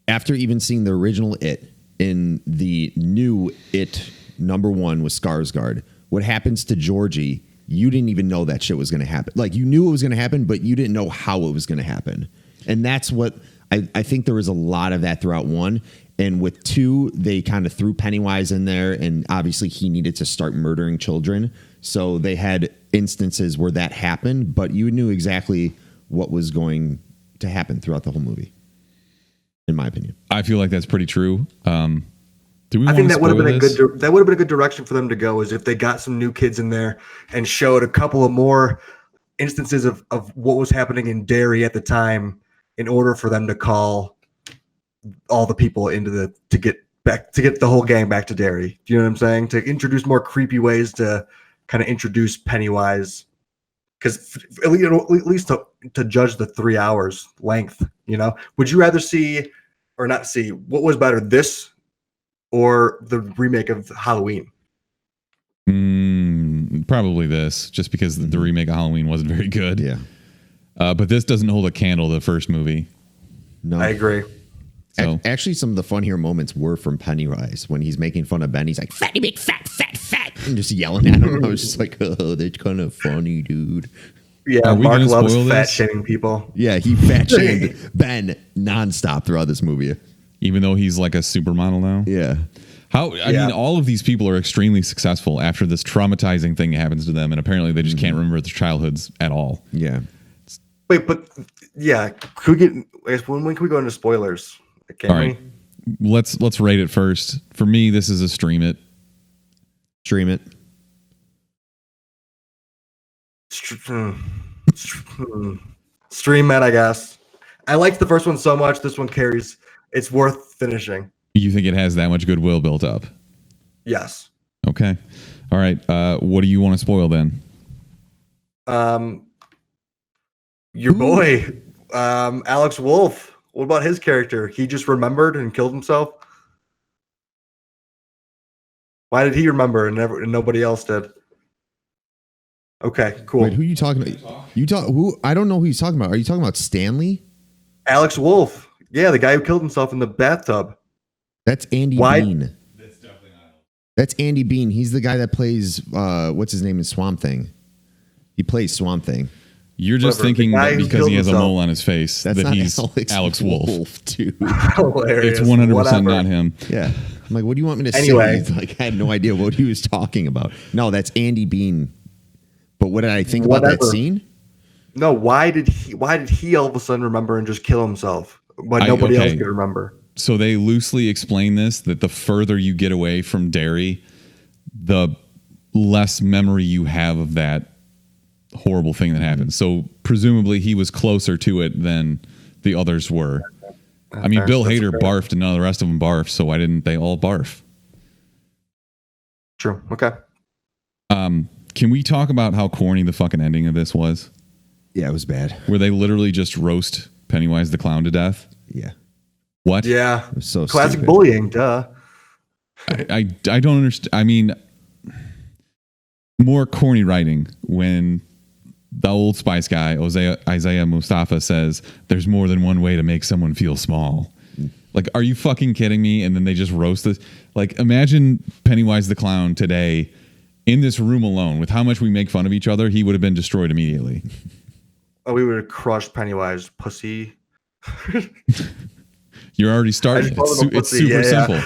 after even seeing the original It, in the new It #1 with Skarsgård, what happens to Georgie, you didn't even know that shit was going to happen. Like, you knew it was going to happen, but you didn't know how it was going to happen. And that's what... I think there was a lot of that throughout 1. And with 2, they kind of threw Pennywise in there, and obviously he needed to start murdering children. So they had instances where that happened, but you knew exactly what was going to happen throughout the whole movie, in my opinion. I feel like that's pretty true. Do we? I think that would have been this? that would have been a good direction for them to go, is if they got some new kids in there and showed a couple of more instances of what was happening in Derry at the time, in order for them to call all the people to get the whole gang back to Derry. Do you know what I'm saying? To introduce more creepy ways to kind of introduce Pennywise, because at least to judge the 3 hours length, would you rather see or not see? What was better, this or the remake of Halloween? Probably this, just because the remake of Halloween wasn't very good. Yeah. But this doesn't hold a candle to the first movie. No, I agree. So actually, some of the funnier moments were from Pennywise when he's making fun of Ben. He's like, "Fatty big fat, and just yelling at him. I was just like, "Oh, that's kind of funny, dude." Yeah, Mark loves fat shaming people. Yeah, he fat shamed Ben nonstop throughout this movie. even though he's like a supermodel now. Yeah. I mean, all of these people are extremely successful after this traumatizing thing happens to them, and apparently they just can't remember their childhoods at all. Yeah. Wait, but yeah, could we get? When can we go into spoilers? Can all right, let's rate it first. For me, this is a stream it. Stream it. Stream it, I guess. I liked the first one so much. This one carries. It's worth finishing. You think it has that much goodwill built up? Yes. Okay. All right. What do you want to spoil then? Your boy, Alex Wolff. What about his character? He just remembered and killed himself. Why did he remember and nobody else did? Okay, cool. Wait, who are you talking about? Who? I don't know who he's talking about. Are you talking about Stanley? Alex Wolff. Yeah, the guy who killed himself in the bathtub. That's Andy Bean. That's definitely not. That's Andy Bean. He's the guy that plays what's his name in Swamp Thing. He plays Swamp Thing. You're just thinking that because he has a mole on his face that he's Alex Wolff. Dude. Hilarious. It's 100% not him. Yeah. I'm like, what do you want me to say? Like, I had no idea what he was talking about. No, that's Andy Bean. But what did I think about that scene? No, why did he all of a sudden remember and just kill himself? But nobody else could remember. So they loosely explain this, that the further you get away from Derry, the less memory you have of that horrible thing that happened. So presumably he was closer to it than the others were. I mean, Bill Hader barfed and none of the rest of them barfed, so why didn't they all barf? True. Okay. Can we talk about how corny the fucking ending of this was? Yeah, it was bad. Where they literally just roast Pennywise the clown to death? Yeah. What? Yeah. It was so classic stupid. bullying, duh. I don't understand. I mean, more corny writing when the Old Spice guy, Isaiah Mustafa, says there's more than one way to make someone feel small. Like, are you fucking kidding me? And then they just roast this. Like, imagine Pennywise the clown today in this room alone with how much we make fun of each other. He would have been destroyed immediately. Oh, we would have crushed Pennywise, pussy. You're already starting. It's super simple.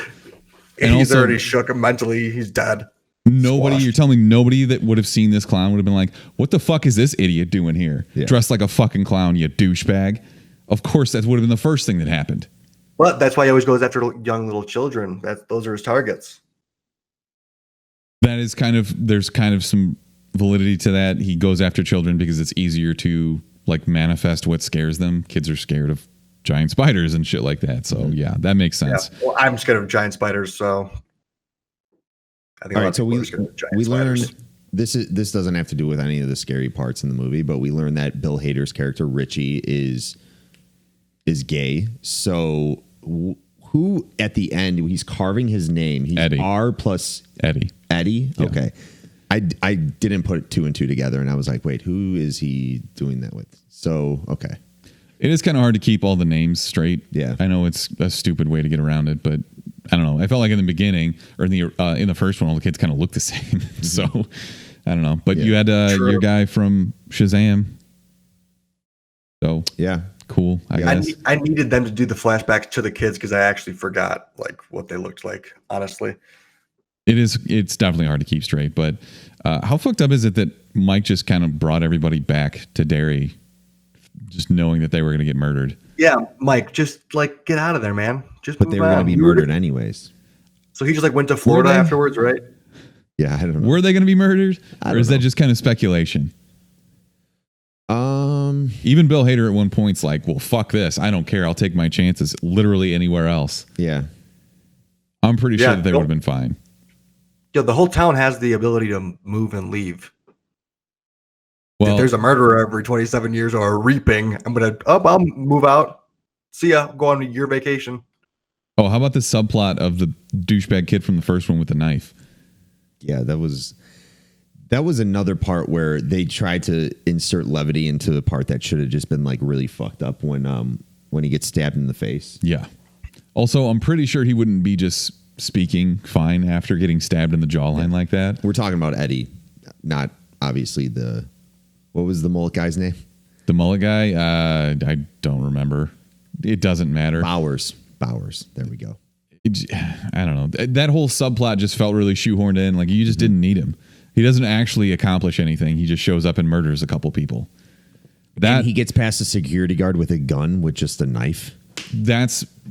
And he's also already shook him mentally. He's dead. Nobody, you're telling me nobody that would have seen this clown would have been like, what the fuck is this idiot doing here? Yeah. Dressed like a fucking clown, you douchebag. Of course, that would have been the first thing that happened. Well, that's why he always goes after young little children. Those are his targets. That is there's kind of some validity to that. He goes after children because it's easier to like manifest what scares them. Kids are scared of giant spiders and shit like that. So yeah, that makes sense. Yeah. Well, I'm scared of giant spiders, so I think all right, so we learned this doesn't have to do with any of the scary parts in the movie, but we learned that Bill Hader's character Richie is gay. So who at the end he's carving his name? He's Eddie. R plus Eddie. Eddie. Yeah. Okay. I didn't put two and two together, and I was like, wait, who is he doing that with? So okay. It is kind of hard to keep all the names straight. Yeah. I know it's a stupid way to get around it, but I don't know. I felt like in the beginning or in the first one, all the kids kind of looked the same. So I don't know. But you had your guy from Shazam. So yeah, cool. I guess. I needed them to do the flashbacks to the kids because I actually forgot like what they looked like. Honestly, it's definitely hard to keep straight. But how fucked up is it that Mike just kind of brought everybody back to Derry, just knowing that they were going to get murdered? Yeah, Mike, just like get out of there, man. But they were going to be murdered anyways. So he just like went to Florida afterwards, right? Yeah, I don't know. Were they going to be murdered, or is that just kind of speculation? Even Bill Hader at one point's like, "Well, fuck this. I don't care. I'll take my chances literally anywhere else." Yeah, I'm pretty sure that they would have been fine. Yeah, the whole town has the ability to move and leave. Well, if there's a murderer every 27 years or a reaping, I'll move out. See ya. Go on your vacation. Oh, how about the subplot of the douchebag kid from the first one with the knife? Yeah, that was another part where they tried to insert levity into the part that should have just been like really fucked up when he gets stabbed in the face. Yeah. Also, I'm pretty sure he wouldn't be just speaking fine after getting stabbed in the jawline like that. We're talking about Eddie, not obviously what was the mullet guy's name? The mullet guy? I don't remember. It doesn't matter. Bowers. There we go. I don't know. That whole subplot just felt really shoehorned in. Like you just didn't need him. He doesn't actually accomplish anything. He just shows up and murders a couple people. And he gets past a security guard with a gun with just a knife.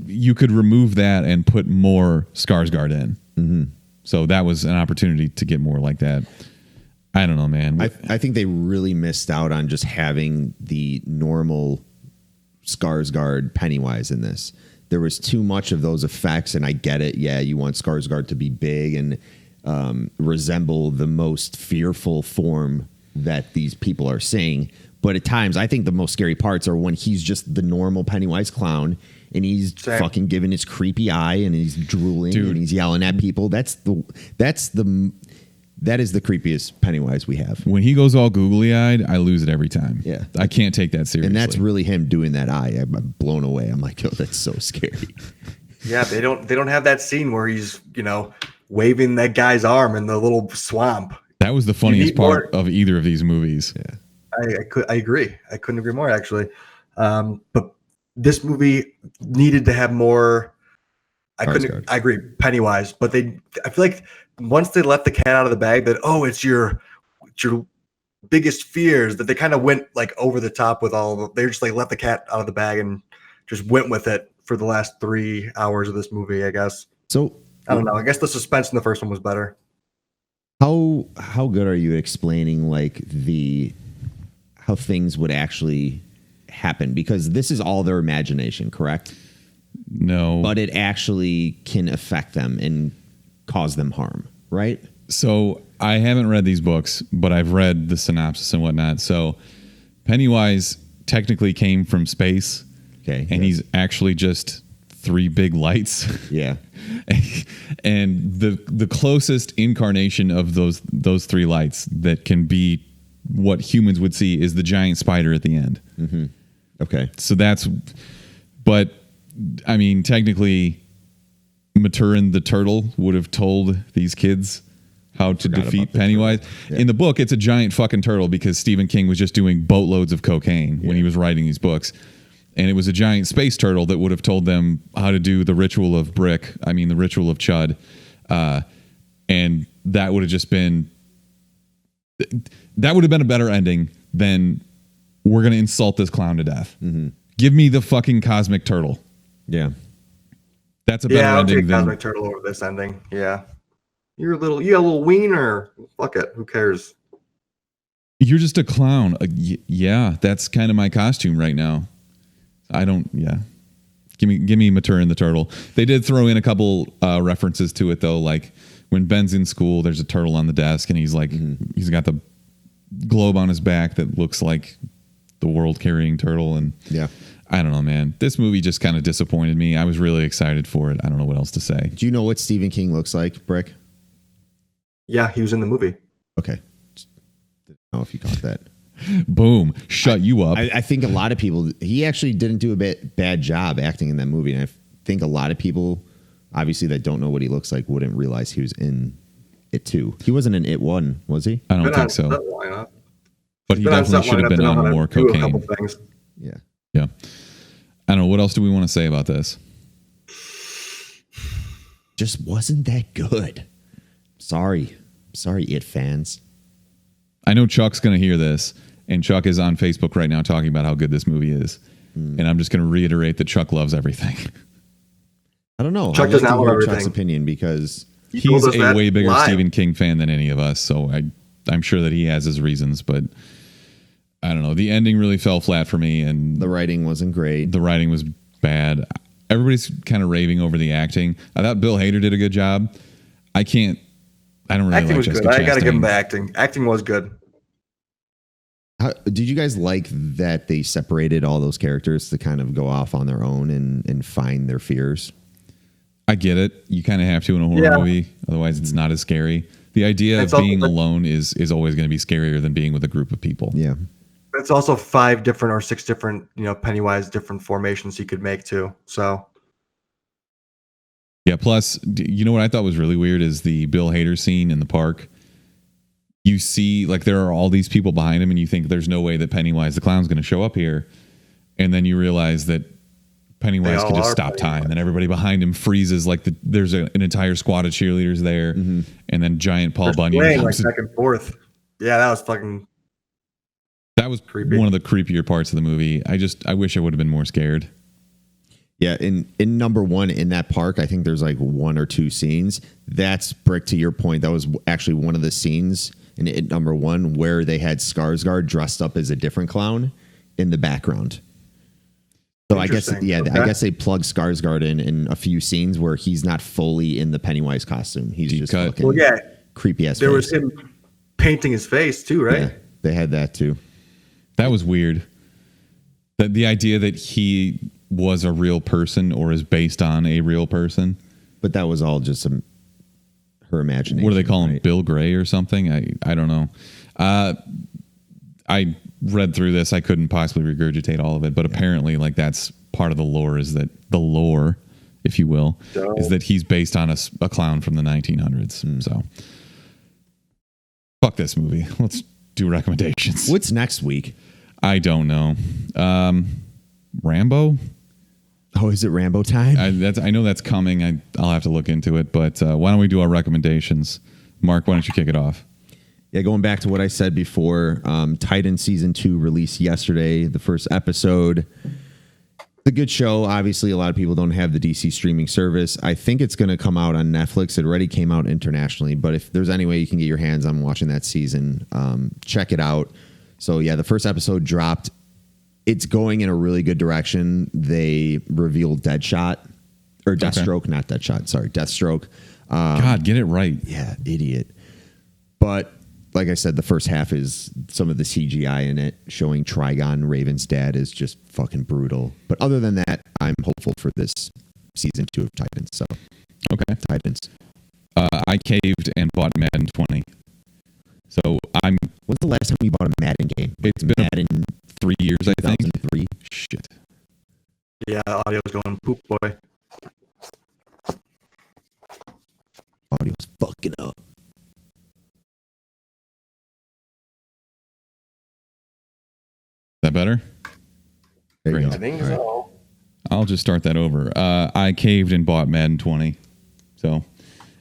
You could remove that and put more Skarsgård in. Mm-hmm. So that was an opportunity to get more like that. I don't know, man. I think they really missed out on just having the normal Skarsgård Pennywise in this. There was too much of those effects, and I get it. Yeah, you want Skarsgård to be big and resemble the most fearful form that these people are seeing. But at times, I think the most scary parts are when he's just the normal Pennywise clown and he's fucking giving his creepy eye and he's drooling and he's yelling at people. That is the creepiest Pennywise we have. When he goes all googly eyed, I lose it every time. Yeah, I can't take that seriously. And that's really him doing that eye. I'm blown away. I'm like, oh, that's so scary. Yeah, they don't have that scene where he's waving that guy's arm in the little swamp. That was the funniest part of either of these movies. Yeah. I agree. I couldn't agree more, actually. But this movie needed to have more. I agree, Pennywise. But I feel like once they let the cat out of the bag, that it's your biggest fears that they kind of went like over the top with all of them. They just like let the cat out of the bag and just went with it for the last 3 hours of this movie, I guess. So I don't know. I guess the suspense in the first one was better. How good are you at explaining like how things would actually happen? Because this is all their imagination, correct? No. But it actually can affect them and cause them harm, right? So I haven't read these books, but I've read the synopsis and whatnot. So Pennywise technically came from space. Okay. And he's actually just 3 big lights. Yeah. And the closest incarnation of those 3 lights that can be what humans would see is the giant spider at the end. Mm-hmm. Okay. So but I mean, technically, Maturin the turtle would have told these kids how to defeat Pennywise. Yeah. In the book, it's a giant fucking turtle because Stephen King was just doing boatloads of cocaine when he was writing these books. And it was a giant space turtle that would have told them how to do the ritual of the ritual of Chud. And that would have just been, that would have been a better ending than we're going to insult this clown to death. Mm-hmm. Give me the fucking cosmic turtle. Yeah. That's a better ending than Cosmic Turtle over this ending. Yeah. You got a little wiener. Fuck it. Who cares? You're just a clown. Yeah, that's kind of my costume right now. Give me Maturin the turtle. They did throw in a couple references to it though, like when Ben's in school, there's a turtle on the desk and he's like, he's got the globe on his back that looks like the world carrying turtle. And yeah, I don't know, man. This movie just kind of disappointed me. I was really excited for it. I don't know what else to say. Do you know what Stephen King looks like, Brick? Yeah, he was in the movie. Okay. Didn't know if you caught that. Boom. Shut you up. I think a lot of people, he actually didn't do a bad job acting in that movie. And I think a lot of people, obviously, that don't know what he looks like wouldn't realize he was in it too. He wasn't in It 1, was he? I don't think so. But he definitely should have been on more cocaine. Yeah. Yeah. I don't know. What else do we want to say about this? Just wasn't that good. Sorry, It fans. I know Chuck's going to hear this, and Chuck is on Facebook right now talking about how good this movie is. And I'm just going to reiterate that Chuck loves everything. I don't know. Chuck does not love everything. Chuck's opinion because he's a way bigger Stephen King fan than any of us. So I'm sure that he has his reasons, but I don't know. The ending really fell flat for me, and the writing wasn't great. The writing was bad. Everybody's kind of raving over the acting. I thought Bill Hader did a good job. I don't really acting like was Jessica good. Chastain. I got to give him the acting. Acting was good. Did you guys like that they separated all those characters to kind of go off on their own and find their fears? I get it. You kind of have to in a horror movie. Otherwise, it's not as scary. The idea of being alone is always going to be scarier than being with a group of people. Yeah. It's also 5 different or 6 different, Pennywise different formations he could make too. So. Yeah. Plus, you know what I thought was really weird is the Bill Hader scene in the park. You see, like, there are all these people behind him, and you think there's no way that Pennywise the clown's going to show up here, and then you realize that Pennywise could just stop time, and everybody behind him freezes. Like there's an entire squad of cheerleaders there, and then giant Paul Bunyan comes back and forth. Yeah, that was fucking. That was creepy. One of the creepier parts of the movie. I wish I would have been more scared. Yeah, in number 1 in that park, I think there's like 1 or 2 scenes. That's, Brick, to your point, that was actually one of the scenes in number 1 where they had Skarsgård dressed up as a different clown in the background. So I guess, I guess they plugged Skarsgård in a few scenes where he's not fully in the Pennywise costume. He's just looking creepy ass. There was him painting his face too, right? Yeah, they had that too. That was weird. The idea that he was a real person or is based on a real person. But that was all just her imagination. What do they call him? Bill Gray or something? I don't know. I read through this. I couldn't possibly regurgitate all of it, but apparently, like, that's part of the lore, is that the lore, if you will, is that he's based on a clown from the 1900s. So fuck this movie. Let's do recommendations. What's next week? I don't know. Rambo? Oh, is it Rambo time? I know that's coming. I'll have to look into it, but why don't we do our recommendations? Mark, why don't you kick it off? Yeah, going back to what I said before, Titan season 2 released yesterday. The first episode. A good show. Obviously, a lot of people don't have the DC streaming service. I think it's going to come out on Netflix. It already came out internationally, but if there's any way you can get your hands on watching that season, check it out. So yeah, the first episode dropped. It's going in a really good direction. They revealed Deadshot or Deathstroke, Okay. not Deadshot. Sorry, Deathstroke. God, get it right. Yeah, idiot. But like I said, the first half is some of the CGI in it, showing Trigon, Raven's dad, is just fucking brutal. But other than that, I'm hopeful for this season 2 of Titans. So, Okay. Titans. I caved and bought Madden 20. So I'm. When's the last time you bought a Madden game? It's been Madden 3 years, I think. 2003. Shit. Yeah, audio's going poop, boy. Audio's fucking up. Is that better? There you Great. go. I think All right. so. I'll just start that over. I caved and bought Madden 20. So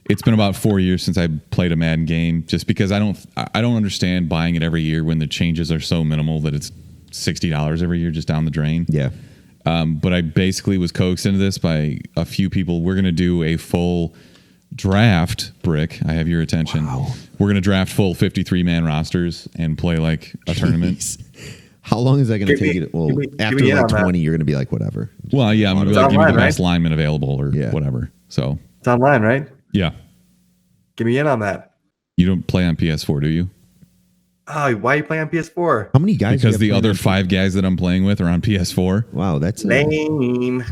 it's been about 4 years since I played a Madden game, just because I don't understand buying it every year when the changes are so minimal that it's $60 every year just down the drain. Yeah. But I basically was coaxed into this by a few people. We're going to do a full draft, Brick. I have your attention. Wow. We're going to draft full 53-man rosters and play like a tournament. Jeez. How long is that going to Give me- take it? Well, give me after in like on that. 20, you're going to be like, whatever. Well, yeah, I'm going to be It's like, give me the online, best lineman available or Yeah. whatever. So, It's online, right? yeah. Give me in on that. You don't play on PS4, do you? Oh, why are you playing on PS4? How many guys? Because do you the have playing other on- 5 guys that I'm playing with are on PS4. Wow, that's Lame.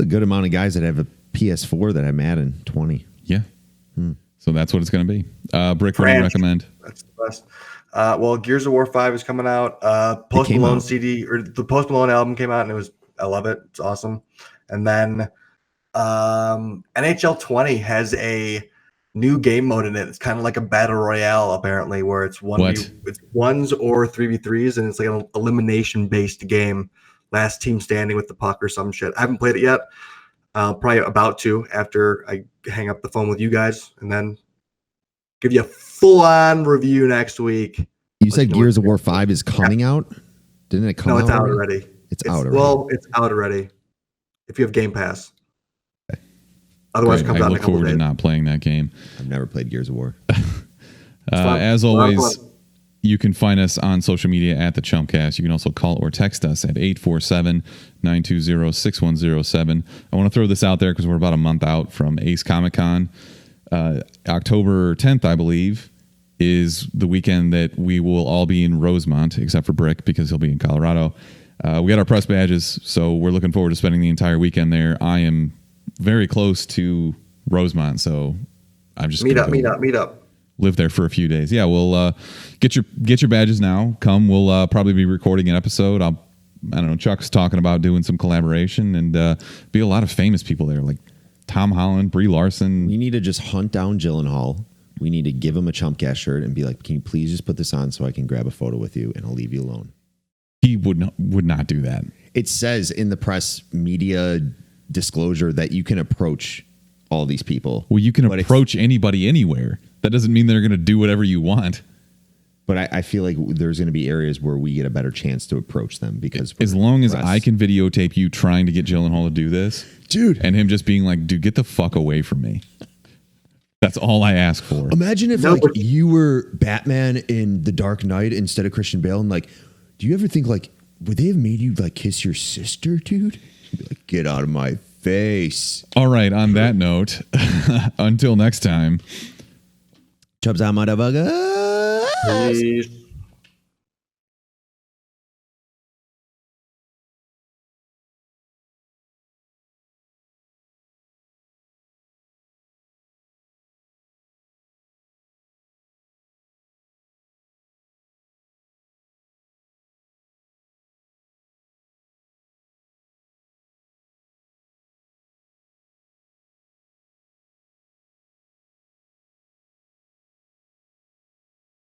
a good amount of guys that have a PS4 that have Madden 20. Yeah. So that's what it's going to be. Brick, what do you French. recommend? That's the best. Well, Gears of War 5 is coming out. Post came Malone out. CD or the Post Malone album came out, and I love it. It's awesome. And then NHL 20 has a new game mode in it. It's kind of like a battle royale, apparently, where it's it's ones or 3v3s, and it's like an elimination based game. Last team standing with the puck or some shit. I haven't played it yet. Probably about to after I hang up the phone with you guys, and then give you a full on review next week. You said Gears of War 5 is coming out? Didn't it come out? No, it's out already. It's out already. Well, it's out already. If you have Game Pass. Otherwise, it Great. comes I out in a look couple forward to days. not playing that game. I've never played Gears of War. fun. As A lot of always, fun. you can find us on social media at the Chumpcast. You can also call or text us at 847-920-6107. I want to throw this out there because we're about a month out from Ace Comic Con. October 10th, I believe, is the weekend that we will all be in Rosemont, except for Brick because he'll be in Colorado. We got our press badges, so we're looking forward to spending the entire weekend there. I am very close to Rosemont, so I'm just Meet gonna up. live there for a few days. Yeah, we'll get your badges now. Come, we'll probably be recording an episode. I don't know. Chuck's talking about doing some collaboration and be a lot of famous people there, like Tom Holland, Brie Larson. We need to just hunt down Gyllenhaal. We need to give him a Chumpcast shirt and be like, can you please just put this on so I can grab a photo with you and I'll leave you alone. He would not do that. It says in the press media disclosure that you can approach all these people. Well, you can But approach anybody anywhere. That doesn't mean they're going to do whatever you want. But I feel like there's going to be areas where we get a better chance to approach them because As long as press. I can videotape you trying to get Gyllenhaal to do this, Dude. and him just being like, dude, get the fuck away from me. That's all I ask for. Imagine if like you were Batman in The Dark Knight instead of Christian Bale, and like, do you ever think like, would they have made you like kiss your sister, dude? You'd be like, get out of my face. All right, on that note, until next time. Chubs out, motherfucker. Peace.